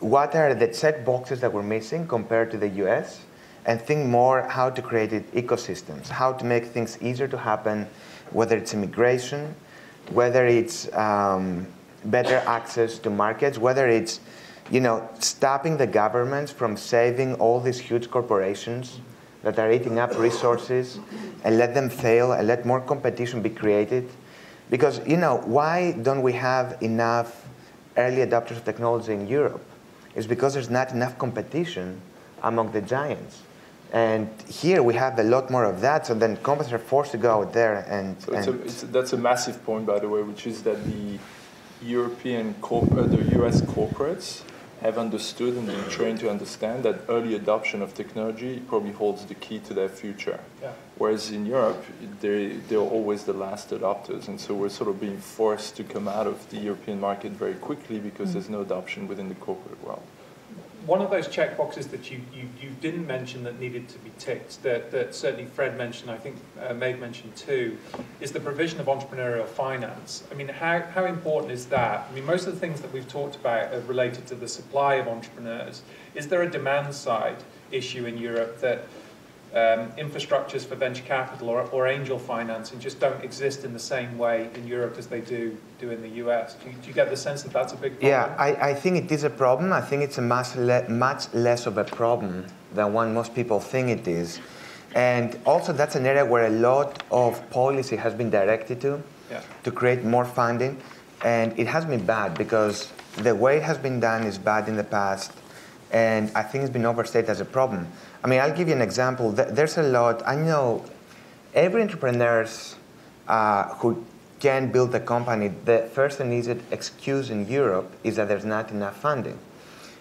what are the check boxes that we're missing compared to the US, and think more how to create ecosystems, how to make things easier to happen, whether it's immigration, whether it's better access to markets, whether it's stopping the governments from saving all these huge corporations that are eating up resources and let them fail and let more competition be created. Because, why don't we have enough early adopters of technology in Europe? It's because there's not enough competition among the giants. And here we have a lot more of that, so then companies are forced to go out there and... That's a massive point, by the way, which is that the the US corporates have understood and been trained to understand that early adoption of technology probably holds the key to their future. Yeah. Whereas in Europe, they're always the last adopters, and so we're sort of being forced to come out of the European market very quickly because there's no adoption within the corporate world. One of those checkboxes that you didn't mention that needed to be ticked, that certainly Fred mentioned, I think Maeve mentioned too, is the provision of entrepreneurial finance. I mean, how important is that? I mean, most of the things that we've talked about are related to the supply of entrepreneurs. Is there a demand side issue in Europe that infrastructures for venture capital or angel financing just don't exist in the same way in Europe as they do in the US? Do you get the sense that that's a big problem? Yeah, I think it is a problem. I think it's a much less of a problem than most people think it is. And also that's an area where a lot of policy has been directed to create more funding. And it has been bad because the way it has been done is bad in the past. And I think it's been overstated as a problem. I mean, I'll give you an example. There's a lot. I know every entrepreneur who can build a company, the first and easiest excuse in Europe is that there's not enough funding.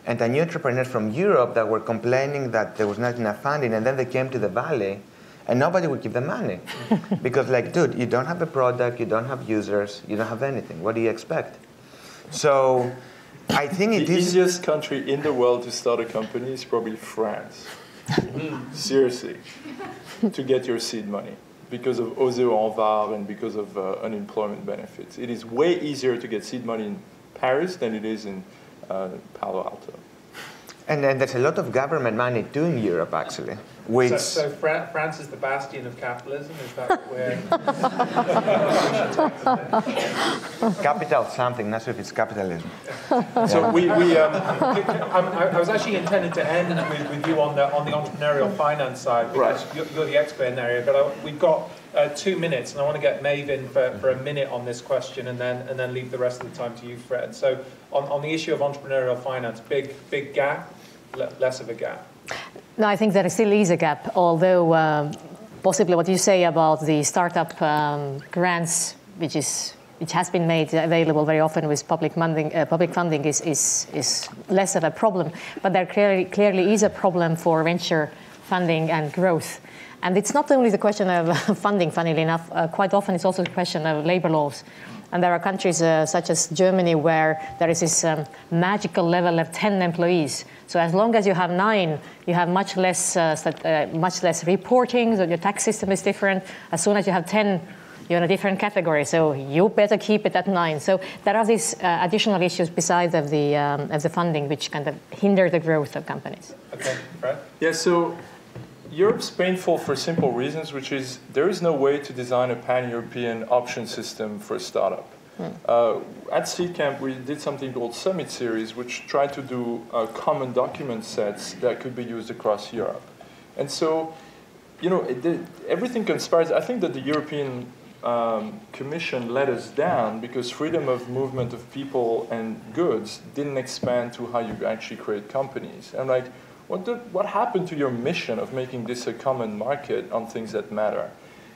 And I knew entrepreneurs from Europe that were complaining that there was not enough funding, and then they came to the Valley, and nobody would give them money. Because, dude, you don't have a product, you don't have users, you don't have anything. What do you expect? So I think it is... The easiest country in the world to start a company is probably France. Seriously, to get your seed money because of OSE en var and because of unemployment benefits. It is way easier to get seed money in Paris than it is in Palo Alto. And then there's a lot of government money too in Europe, actually. Which So France is the bastion of capitalism? Is that where? capital something, not sure if it's capitalism. So I was actually intending to end with you on the entrepreneurial finance side, because you're the expert in that area. But we've got 2 minutes, and I want to get Maeve in for a minute on this question, and then leave the rest of the time to you, Fred. So on the issue of entrepreneurial finance, big gap, less of a gap. No, I think there still is a gap, although possibly what you say about the startup grants, which has been made available very often with public funding is less of a problem. But there clearly is a problem for venture funding and growth. And it's not only the question of funding, funnily enough, quite often it's also a question of labor laws. And there are countries such as Germany where there is this magical level of 10 employees. So as long as you have 9, you have much less reporting, so your tax system is different. As soon as you have 10, you're in a different category, so you better keep it at 9. So there are these additional issues besides of the funding, which kind of hinder the growth of companies. Okay, Fred? Yeah, so Europe's painful for simple reasons, which is there is no way to design a pan-European option system for a startup. At Seedcamp, we did something called Summit Series, which tried to do common document sets that could be used across Europe. And so, everything conspires. I think that the European Commission let us down because freedom of movement of people and goods didn't expand to how you actually create companies. And like, what happened to your mission of making this a common market on things that matter?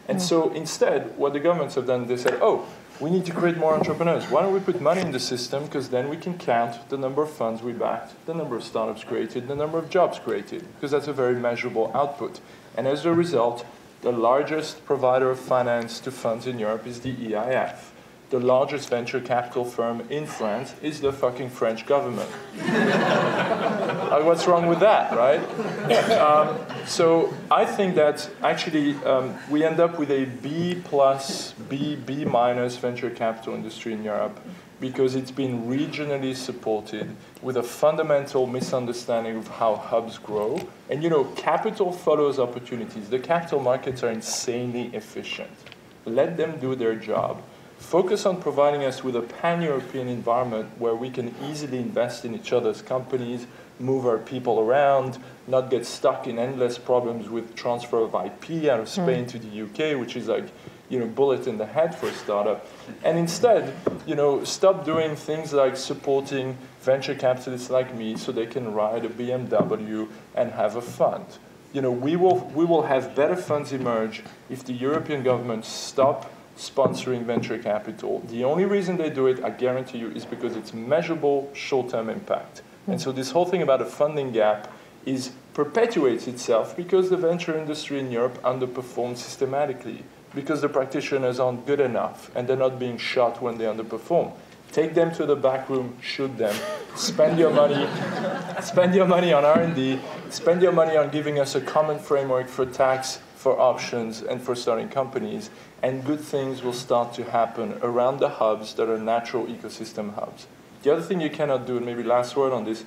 And so instead, what the governments have done, they said, oh, we need to create more entrepreneurs. Why don't we put money in the system? Because then we can count the number of funds we backed, the number of startups created, the number of jobs created, because that's a very measurable output. And as a result, the largest provider of finance to funds in Europe is the EIF. The largest venture capital firm in France is the fucking French government. What's wrong with that, right? So I think that actually we end up with a B+, B minus venture capital industry in Europe because it's been regionally supported with a fundamental misunderstanding of how hubs grow. And capital follows opportunities. The capital markets are insanely efficient. Let them do their job. Focus on providing us with a pan-European environment where we can easily invest in each other's companies, move our people around, not get stuck in endless problems with transfer of IP out of Spain to the UK, which is like, bullet in the head for a startup. And instead, stop doing things like supporting venture capitalists like me so they can ride a BMW and have a fund. We will have better funds emerge if the European governments stop sponsoring venture capital. The only reason they do it, I guarantee you, is because it's measurable short-term impact. And so this whole thing about a funding gap perpetuates itself because the venture industry in Europe underperforms systematically, because the practitioners aren't good enough and they're not being shot when they underperform. Take them to the back room, shoot them, spend your money on R&D, spend your money on giving us a common framework for tax, for options, and for starting companies, and good things will start to happen around the hubs that are natural ecosystem hubs. The other thing you cannot do, and maybe last word on this,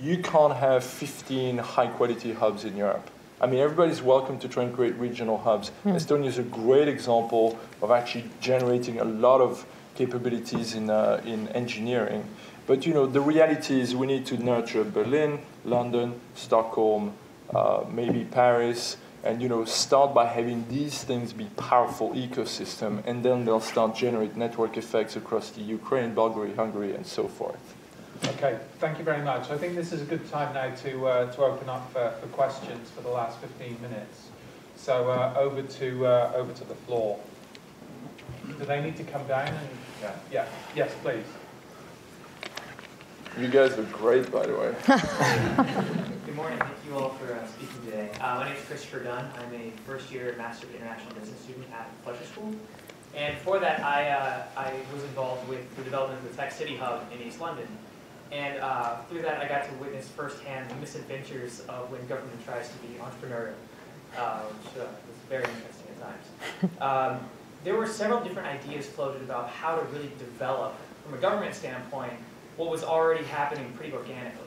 you can't have 15 high-quality hubs in Europe. I mean, everybody's welcome to try and create regional hubs. Estonia is a great example of actually generating a lot of capabilities in engineering. But the reality is we need to nurture Berlin, London, Stockholm, maybe Paris, and start by having these things be powerful ecosystem, and then they'll start generate network effects across the Ukraine, Bulgaria, Hungary, and so forth. Okay, thank you very much. I think this is a good time now to open up for questions for the last 15 minutes. So over to the floor. Do they need to come down? Yeah. Yes, please. You guys are great, by the way. Good morning. Thank you all for speaking today. My name is Christopher Dunn. I'm a first-year Master of International Business student at Fletcher School. And for that, I was involved with the development of the Tech City Hub in East London. And through that, I got to witness firsthand the misadventures of when government tries to be entrepreneurial, which was very interesting at times. There were several different ideas floated about how to really develop, from a government standpoint, what was already happening pretty organically.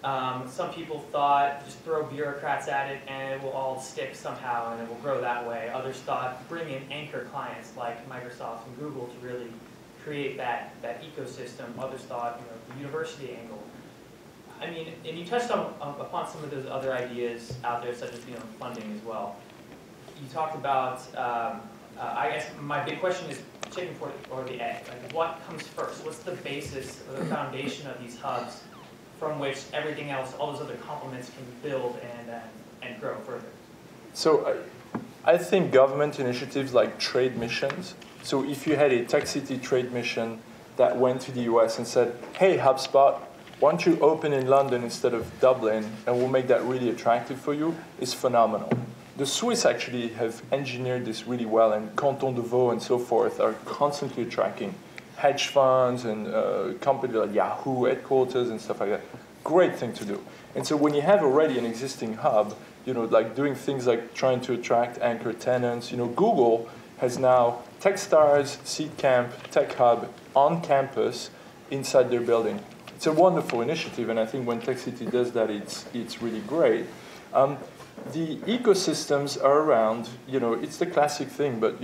Some people thought just throw bureaucrats at it and it will all stick somehow and it will grow that way. Others thought bring in anchor clients like Microsoft and Google to really create that ecosystem. Others thought, the university angle. I mean, and you touched upon some of those other ideas out there, such as funding as well. You talked about, I guess my big question is chicken or the egg. Like, what comes first? What's the basis or the foundation of these hubs from which everything else, all those other complements can build and grow further? So I think government initiatives like trade missions. So if you had a Tech City trade mission that went to the US and said, hey, HubSpot, why don't you open in London instead of Dublin, and we'll make that really attractive for you, is phenomenal. The Swiss actually have engineered this really well, and Canton de Vaud and so forth are constantly attracting hedge funds and companies like Yahoo headquarters and stuff like that. Great thing to do. And so when you have already an existing hub, like doing things like trying to attract anchor tenants, Google has now Techstars, Seedcamp, Tech Hub on campus inside their building. It's a wonderful initiative, and I think when Tech City does that, it's really great. The ecosystems are around, it's the classic thing, but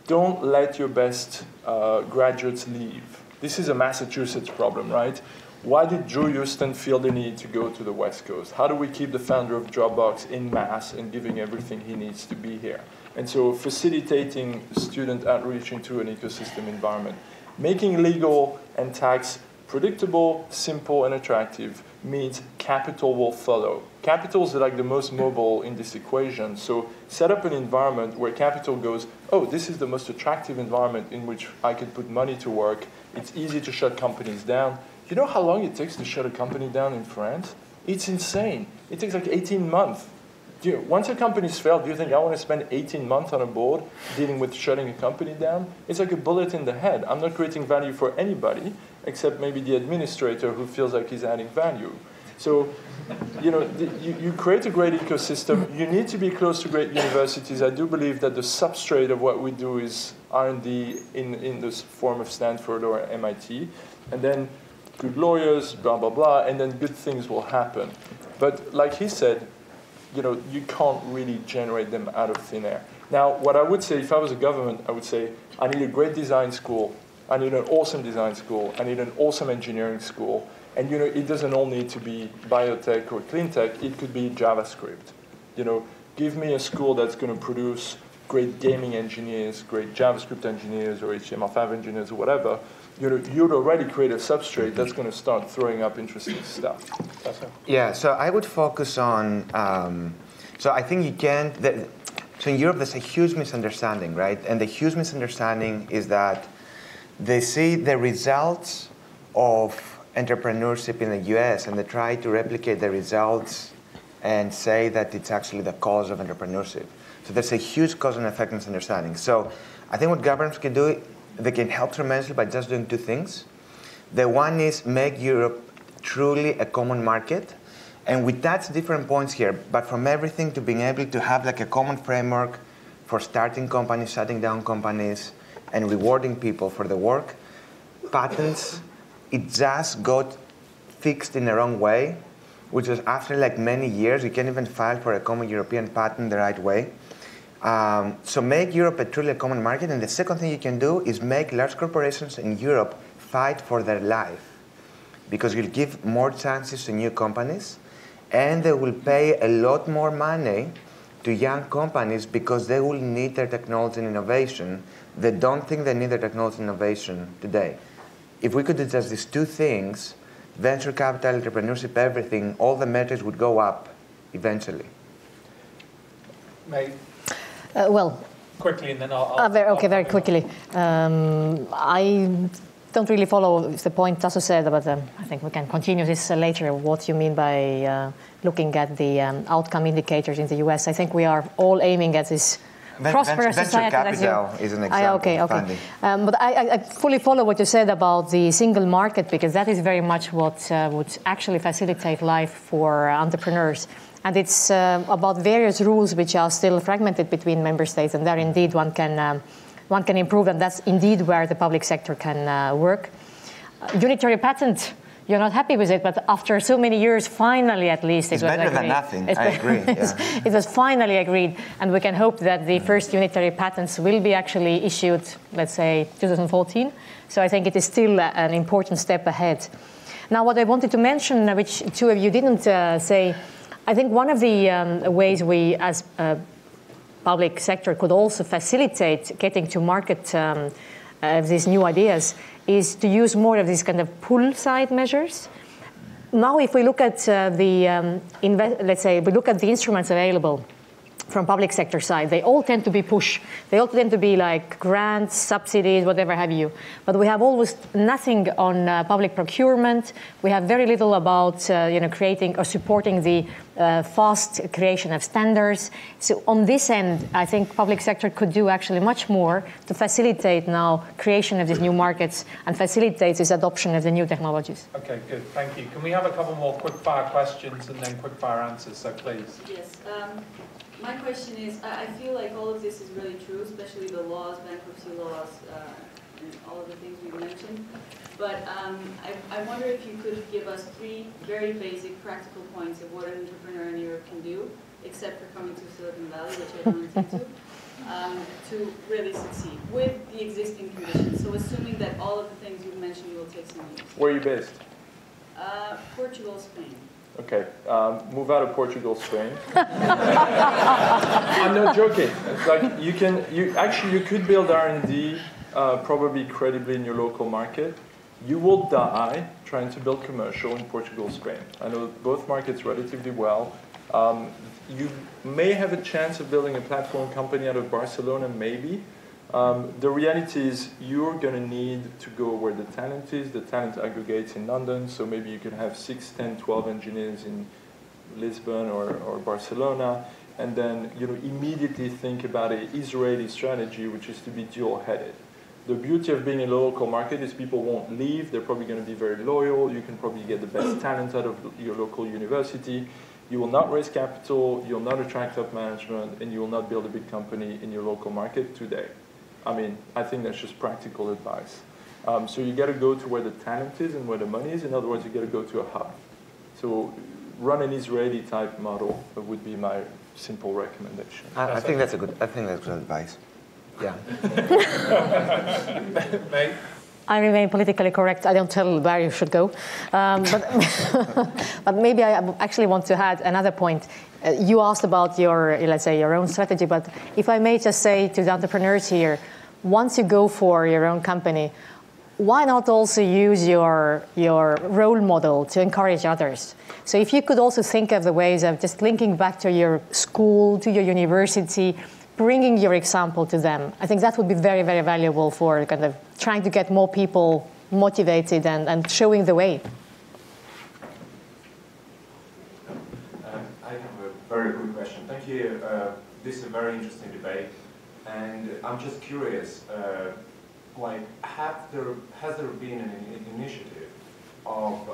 don't let your best graduates leave. This is a Massachusetts problem, right? Why did Drew Houston feel the need to go to the West Coast? How do we keep the founder of Dropbox in Mass and giving everything he needs to be here? And so facilitating student outreach into an ecosystem environment. Making legal and tax predictable, simple, and attractive means capital will follow. Capitals are like the most mobile in this equation. So set up an environment where capital goes, oh, this is the most attractive environment in which I can put money to work. It's easy to shut companies down. You know how long it takes to shut a company down in France? It's insane. It takes like 18 months. Once a company's failed, do you think I want to spend 18 months on a board dealing with shutting a company down? It's like a bullet in the head. I'm not creating value for anybody, except maybe the administrator who feels like he's adding value. So, you create a great ecosystem. You need to be close to great universities. I do believe that the substrate of what we do is R&D in this form of Stanford or MIT. And then good lawyers, blah, blah, blah, and then good things will happen. But like he said, you can't really generate them out of thin air. Now, what I would say, if I was a government, I would say, I need a great design school. I need an awesome design school. I need an awesome engineering school. And it doesn't all need to be biotech or clean tech. It could be JavaScript. Give me a school that's going to produce great gaming engineers, great JavaScript engineers, or HTML5 engineers, or whatever. You'd already create a substrate that's going to start throwing up interesting stuff. That's it. Yeah, so I would focus on, so I think you can't, so in Europe there's a huge misunderstanding, right? And the huge misunderstanding is that they see the results of entrepreneurship in the US and they try to replicate the results and say that it's actually the cause of entrepreneurship. So there's a huge cause and effect misunderstanding. So I think what governments can do, they can help tremendously by just doing two things. The one is make Europe truly a common market. And we touch different points here, but from everything to being able to have like a common framework for starting companies, shutting down companies, and rewarding people for the work. Patents, it just got fixed in the wrong way, which was after like many years, you can't even file for a common European patent the right way. So make Europe a truly common market, and the second thing you can do is make large corporations in Europe fight for their life, because you'll give more chances to new companies, and they will pay a lot more money to young companies because they will need their technology and innovation. They don't think they need their technology and innovation today. If we could do just these two things, venture capital, entrepreneurship, everything, all the metrics would go up eventually. May Well, quickly, and then I'll very quickly. I don't really follow the point Tasso said, but I think we can continue this later. What you mean by looking at the outcome indicators in the US? I think we are all aiming at this prosperous society. Venture capital is an example. Okay. But I fully follow what you said about the single market, because that is very much what would actually facilitate life for entrepreneurs. And it's about various rules which are still fragmented between member states, and there indeed one can improve, and that's indeed where the public sector can work. Unitary patent you're not happy with it, but after so many years, finally, at least, it's better than nothing. I agree. Yeah. It was finally agreed, and we can hope that the first unitary patents will be actually issued, let's say, 2014. So I think it is still an important step ahead. Now, what I wanted to mention, which two of you didn't say, I think one of the ways we, as public sector, could also facilitate getting to market these new ideas is to use more of these kind of pull side measures. Now, if we look at let's say we look at the instruments available from public sector side, they all tend to be push. They all tend to be like grants, subsidies, whatever have you. But we have almost nothing on public procurement. We have very little about creating or supporting the fast creation of standards. So on this end, I think public sector could do actually much more to facilitate now creation of these new markets and facilitate this adoption of the new technologies. Okay, good. Thank you. Can we have a couple more quick fire questions and then quick fire answers? So please. Yes. My question is, I feel like all of this is really true, especially the laws, bankruptcy laws, and all of the things we've mentioned. But I wonder if you could give us 3 very basic practical points of what an entrepreneur in Europe can do, except for coming to Silicon Valley, which I don't intend to really succeed with the existing conditions. So assuming that all of the things you've mentioned will take some years. Where are you based? Portugal, Spain. Okay, move out of Portugal, Spain. I'm not joking. It's like you could build R&D probably credibly in your local market. You will die trying to build commercial in Portugal, Spain. I know both markets relatively well. You may have a chance of building a platform company out of Barcelona, maybe. The reality is you're going to need to go where the talent is. The talent aggregates in London, so maybe you could have 6, 10, 12 engineers in Lisbon or Barcelona, and then immediately think about an Israeli strategy, which is to be dual-headed. The beauty of being in a local market is people won't leave. They're probably going to be very loyal. You can probably get the best talent out of your local university. You will not raise capital. You'll not attract top management, and you will not build a big company in your local market today. I mean, I think that's just practical advice. So you got to go to where the talent is and where the money is. In other words, you got to go to a hub. So run an Israeli type model would be my simple recommendation. I think that's good advice. Yeah. Mate? I remain politically correct. I don't tell where you should go. But maybe I actually want to add another point. You asked about your, let's say, your own strategy. But if I may just say to the entrepreneurs here, once you go for your own company, why not also use your role model to encourage others? So if you could also think of the ways of just linking back to your school, to your university, bringing your example to them, I think that would be very, very valuable for kind of trying to get more people motivated and showing the way. I have a very good question. Thank you. This is a very interesting debate, and I'm just curious. Has there been an initiative of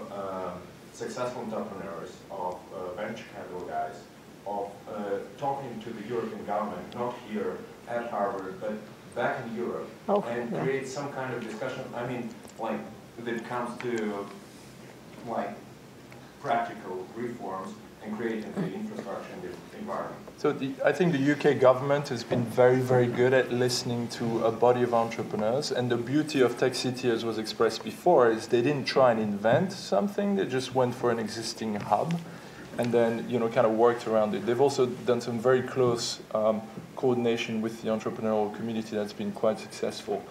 successful entrepreneurs, of venture capital guys, of talking to the European government, not here at Harvard, but back in Europe, create some kind of discussion? I mean, like, when it comes to practical reforms and creating the infrastructure and the environment. So I think the UK government has been very, very good at listening to a body of entrepreneurs. And the beauty of Tech City, as was expressed before, is they didn't try and invent something. They just went for an existing hub and then kind of worked around it. They've also done some very close coordination with the entrepreneurial community that's been quite successful.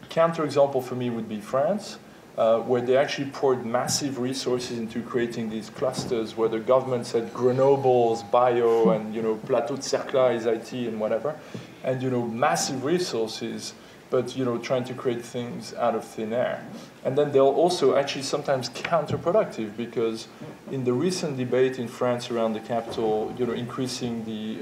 Counterexample for me would be France, where they actually poured massive resources into creating these clusters where the government said Grenoble's bio and Plateau de Cerclès is IT and whatever, and massive resources, but trying to create things out of thin air. And then they'll also actually sometimes counterproductive, because in the recent debate in France around the capital, increasing the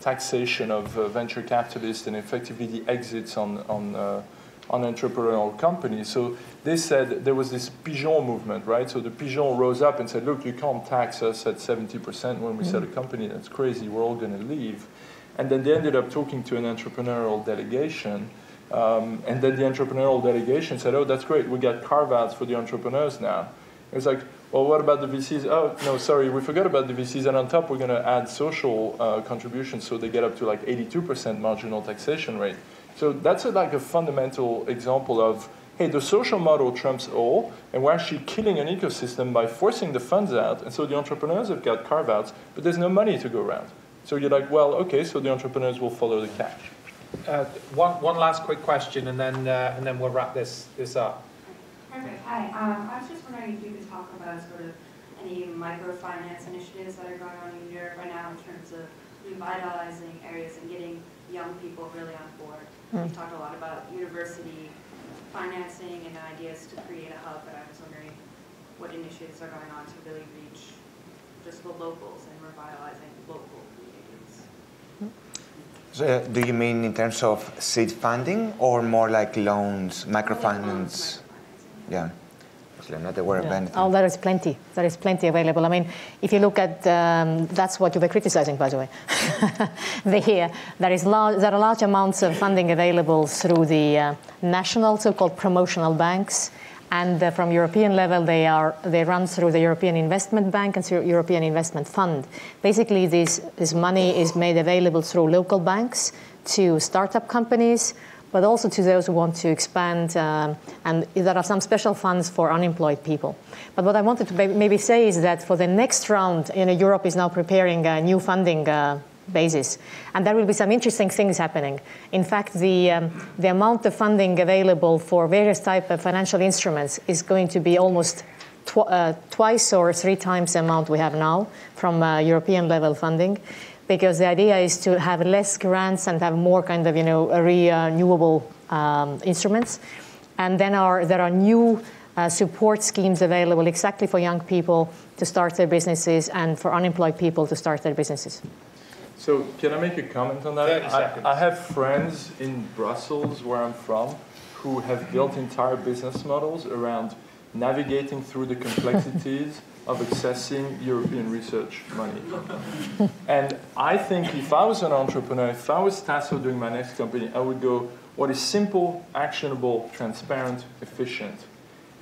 taxation of venture capitalists and effectively the exits on entrepreneurial companies. So they said there was this pigeon movement, right? So the pigeon rose up and said, look, you can't tax us at 70% when we set a company. That's crazy. We're all going to leave. And then they ended up talking to an entrepreneurial delegation. And then the entrepreneurial delegation said, oh, that's great. We got carve-outs for the entrepreneurs now. It's like, well, what about the VCs? Oh, no, sorry, we forgot about the VCs. And on top, we're going to add social contributions so they get up to like 82% marginal taxation rate. So that's like a fundamental example of, hey, the social model trumps all, and we're actually killing an ecosystem by forcing the funds out. And so the entrepreneurs have got carve-outs, but there's no money to go around. So you're like, well, okay, so the entrepreneurs will follow the cash. One last quick question, and then we'll wrap this up. Perfect. Hi. I was just wondering if you could talk about sort of any microfinance initiatives that are going on in Europe right now in terms of revitalizing areas and getting young people really on board. You talked a lot about university financing and ideas to create a hub, but I was wondering what initiatives are going on to really reach just the locals and revitalizing local communities. So, do you mean in terms of seed funding or more like loans, microfinance? Yeah. I'm not aware of anything. Oh, there is plenty. There is plenty available. I mean, if you look at, that's what you were criticizing, by the way. There are large amounts of funding available through the national so-called promotional banks. And from European level, they run through the European Investment Bank and through European Investment Fund. Basically, this money is made available through local banks to startup companies, but also to those who want to expand, and there are some special funds for unemployed people. But what I wanted to maybe say is that for the next round, Europe is now preparing a new funding basis, and there will be some interesting things happening. In fact, the amount of funding available for various types of financial instruments is going to be almost twice or three times the amount we have now from European level funding. Because the idea is to have less grants and have more kind of, renewable instruments. And then there are new support schemes available exactly for young people to start their businesses and for unemployed people to start their businesses. So can I make a comment on that? I have friends in Brussels, where I'm from, who have built entire business models around navigating through the complexities of accessing European research money. And I think if I was an entrepreneur, if I was tasked with doing my next company, I would go, what is simple, actionable, transparent, efficient?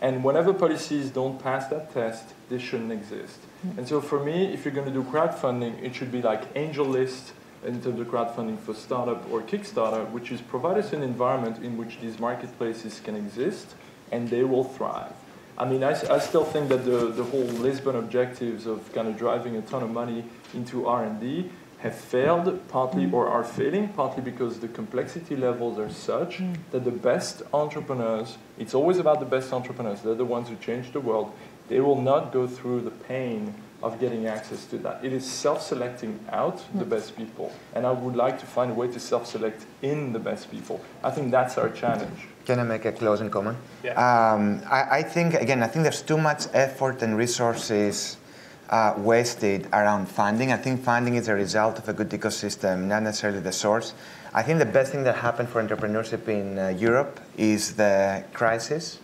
And whenever policies don't pass that test, they shouldn't exist. And so for me, if you're going to do crowdfunding, it should be like AngelList in terms of crowdfunding for startup or Kickstarter, which is provide us an environment in which these marketplaces can exist and they will thrive. I mean, I still think that the whole Lisbon objectives of kind of driving a ton of money into R&D have failed, partly or are failing, partly because the complexity levels are such that the best entrepreneurs, it's always about the best entrepreneurs, they're the ones who change the world, they will not go through the pain of getting access to that. It is self-selecting out the best people, and I would like to find a way to self-select in the best people. I think that's our challenge. Can I make a closing comment? Yeah. I think there's too much effort and resources wasted around funding. I think funding is a result of a good ecosystem, not necessarily the source. I think the best thing that happened for entrepreneurship in Europe is the crisis.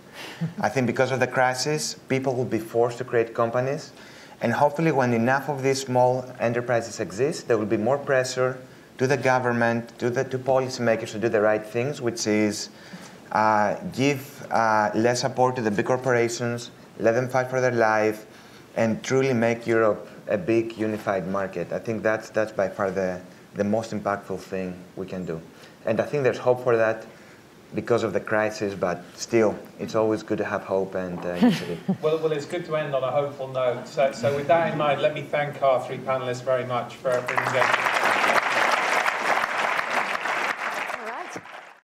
I think because of the crisis, people will be forced to create companies. And hopefully when enough of these small enterprises exist, there will be more pressure to the government, to policymakers to do the right things, which is give less support to the big corporations, let them fight for their life, and truly make Europe a big unified market. I think that's by far the most impactful thing we can do. And I think there's hope for that because of the crisis, but still, it's always good to have hope and initiative. Well, it's good to end on a hopeful note. So with that in mind, let me thank our three panelists very much for engaging.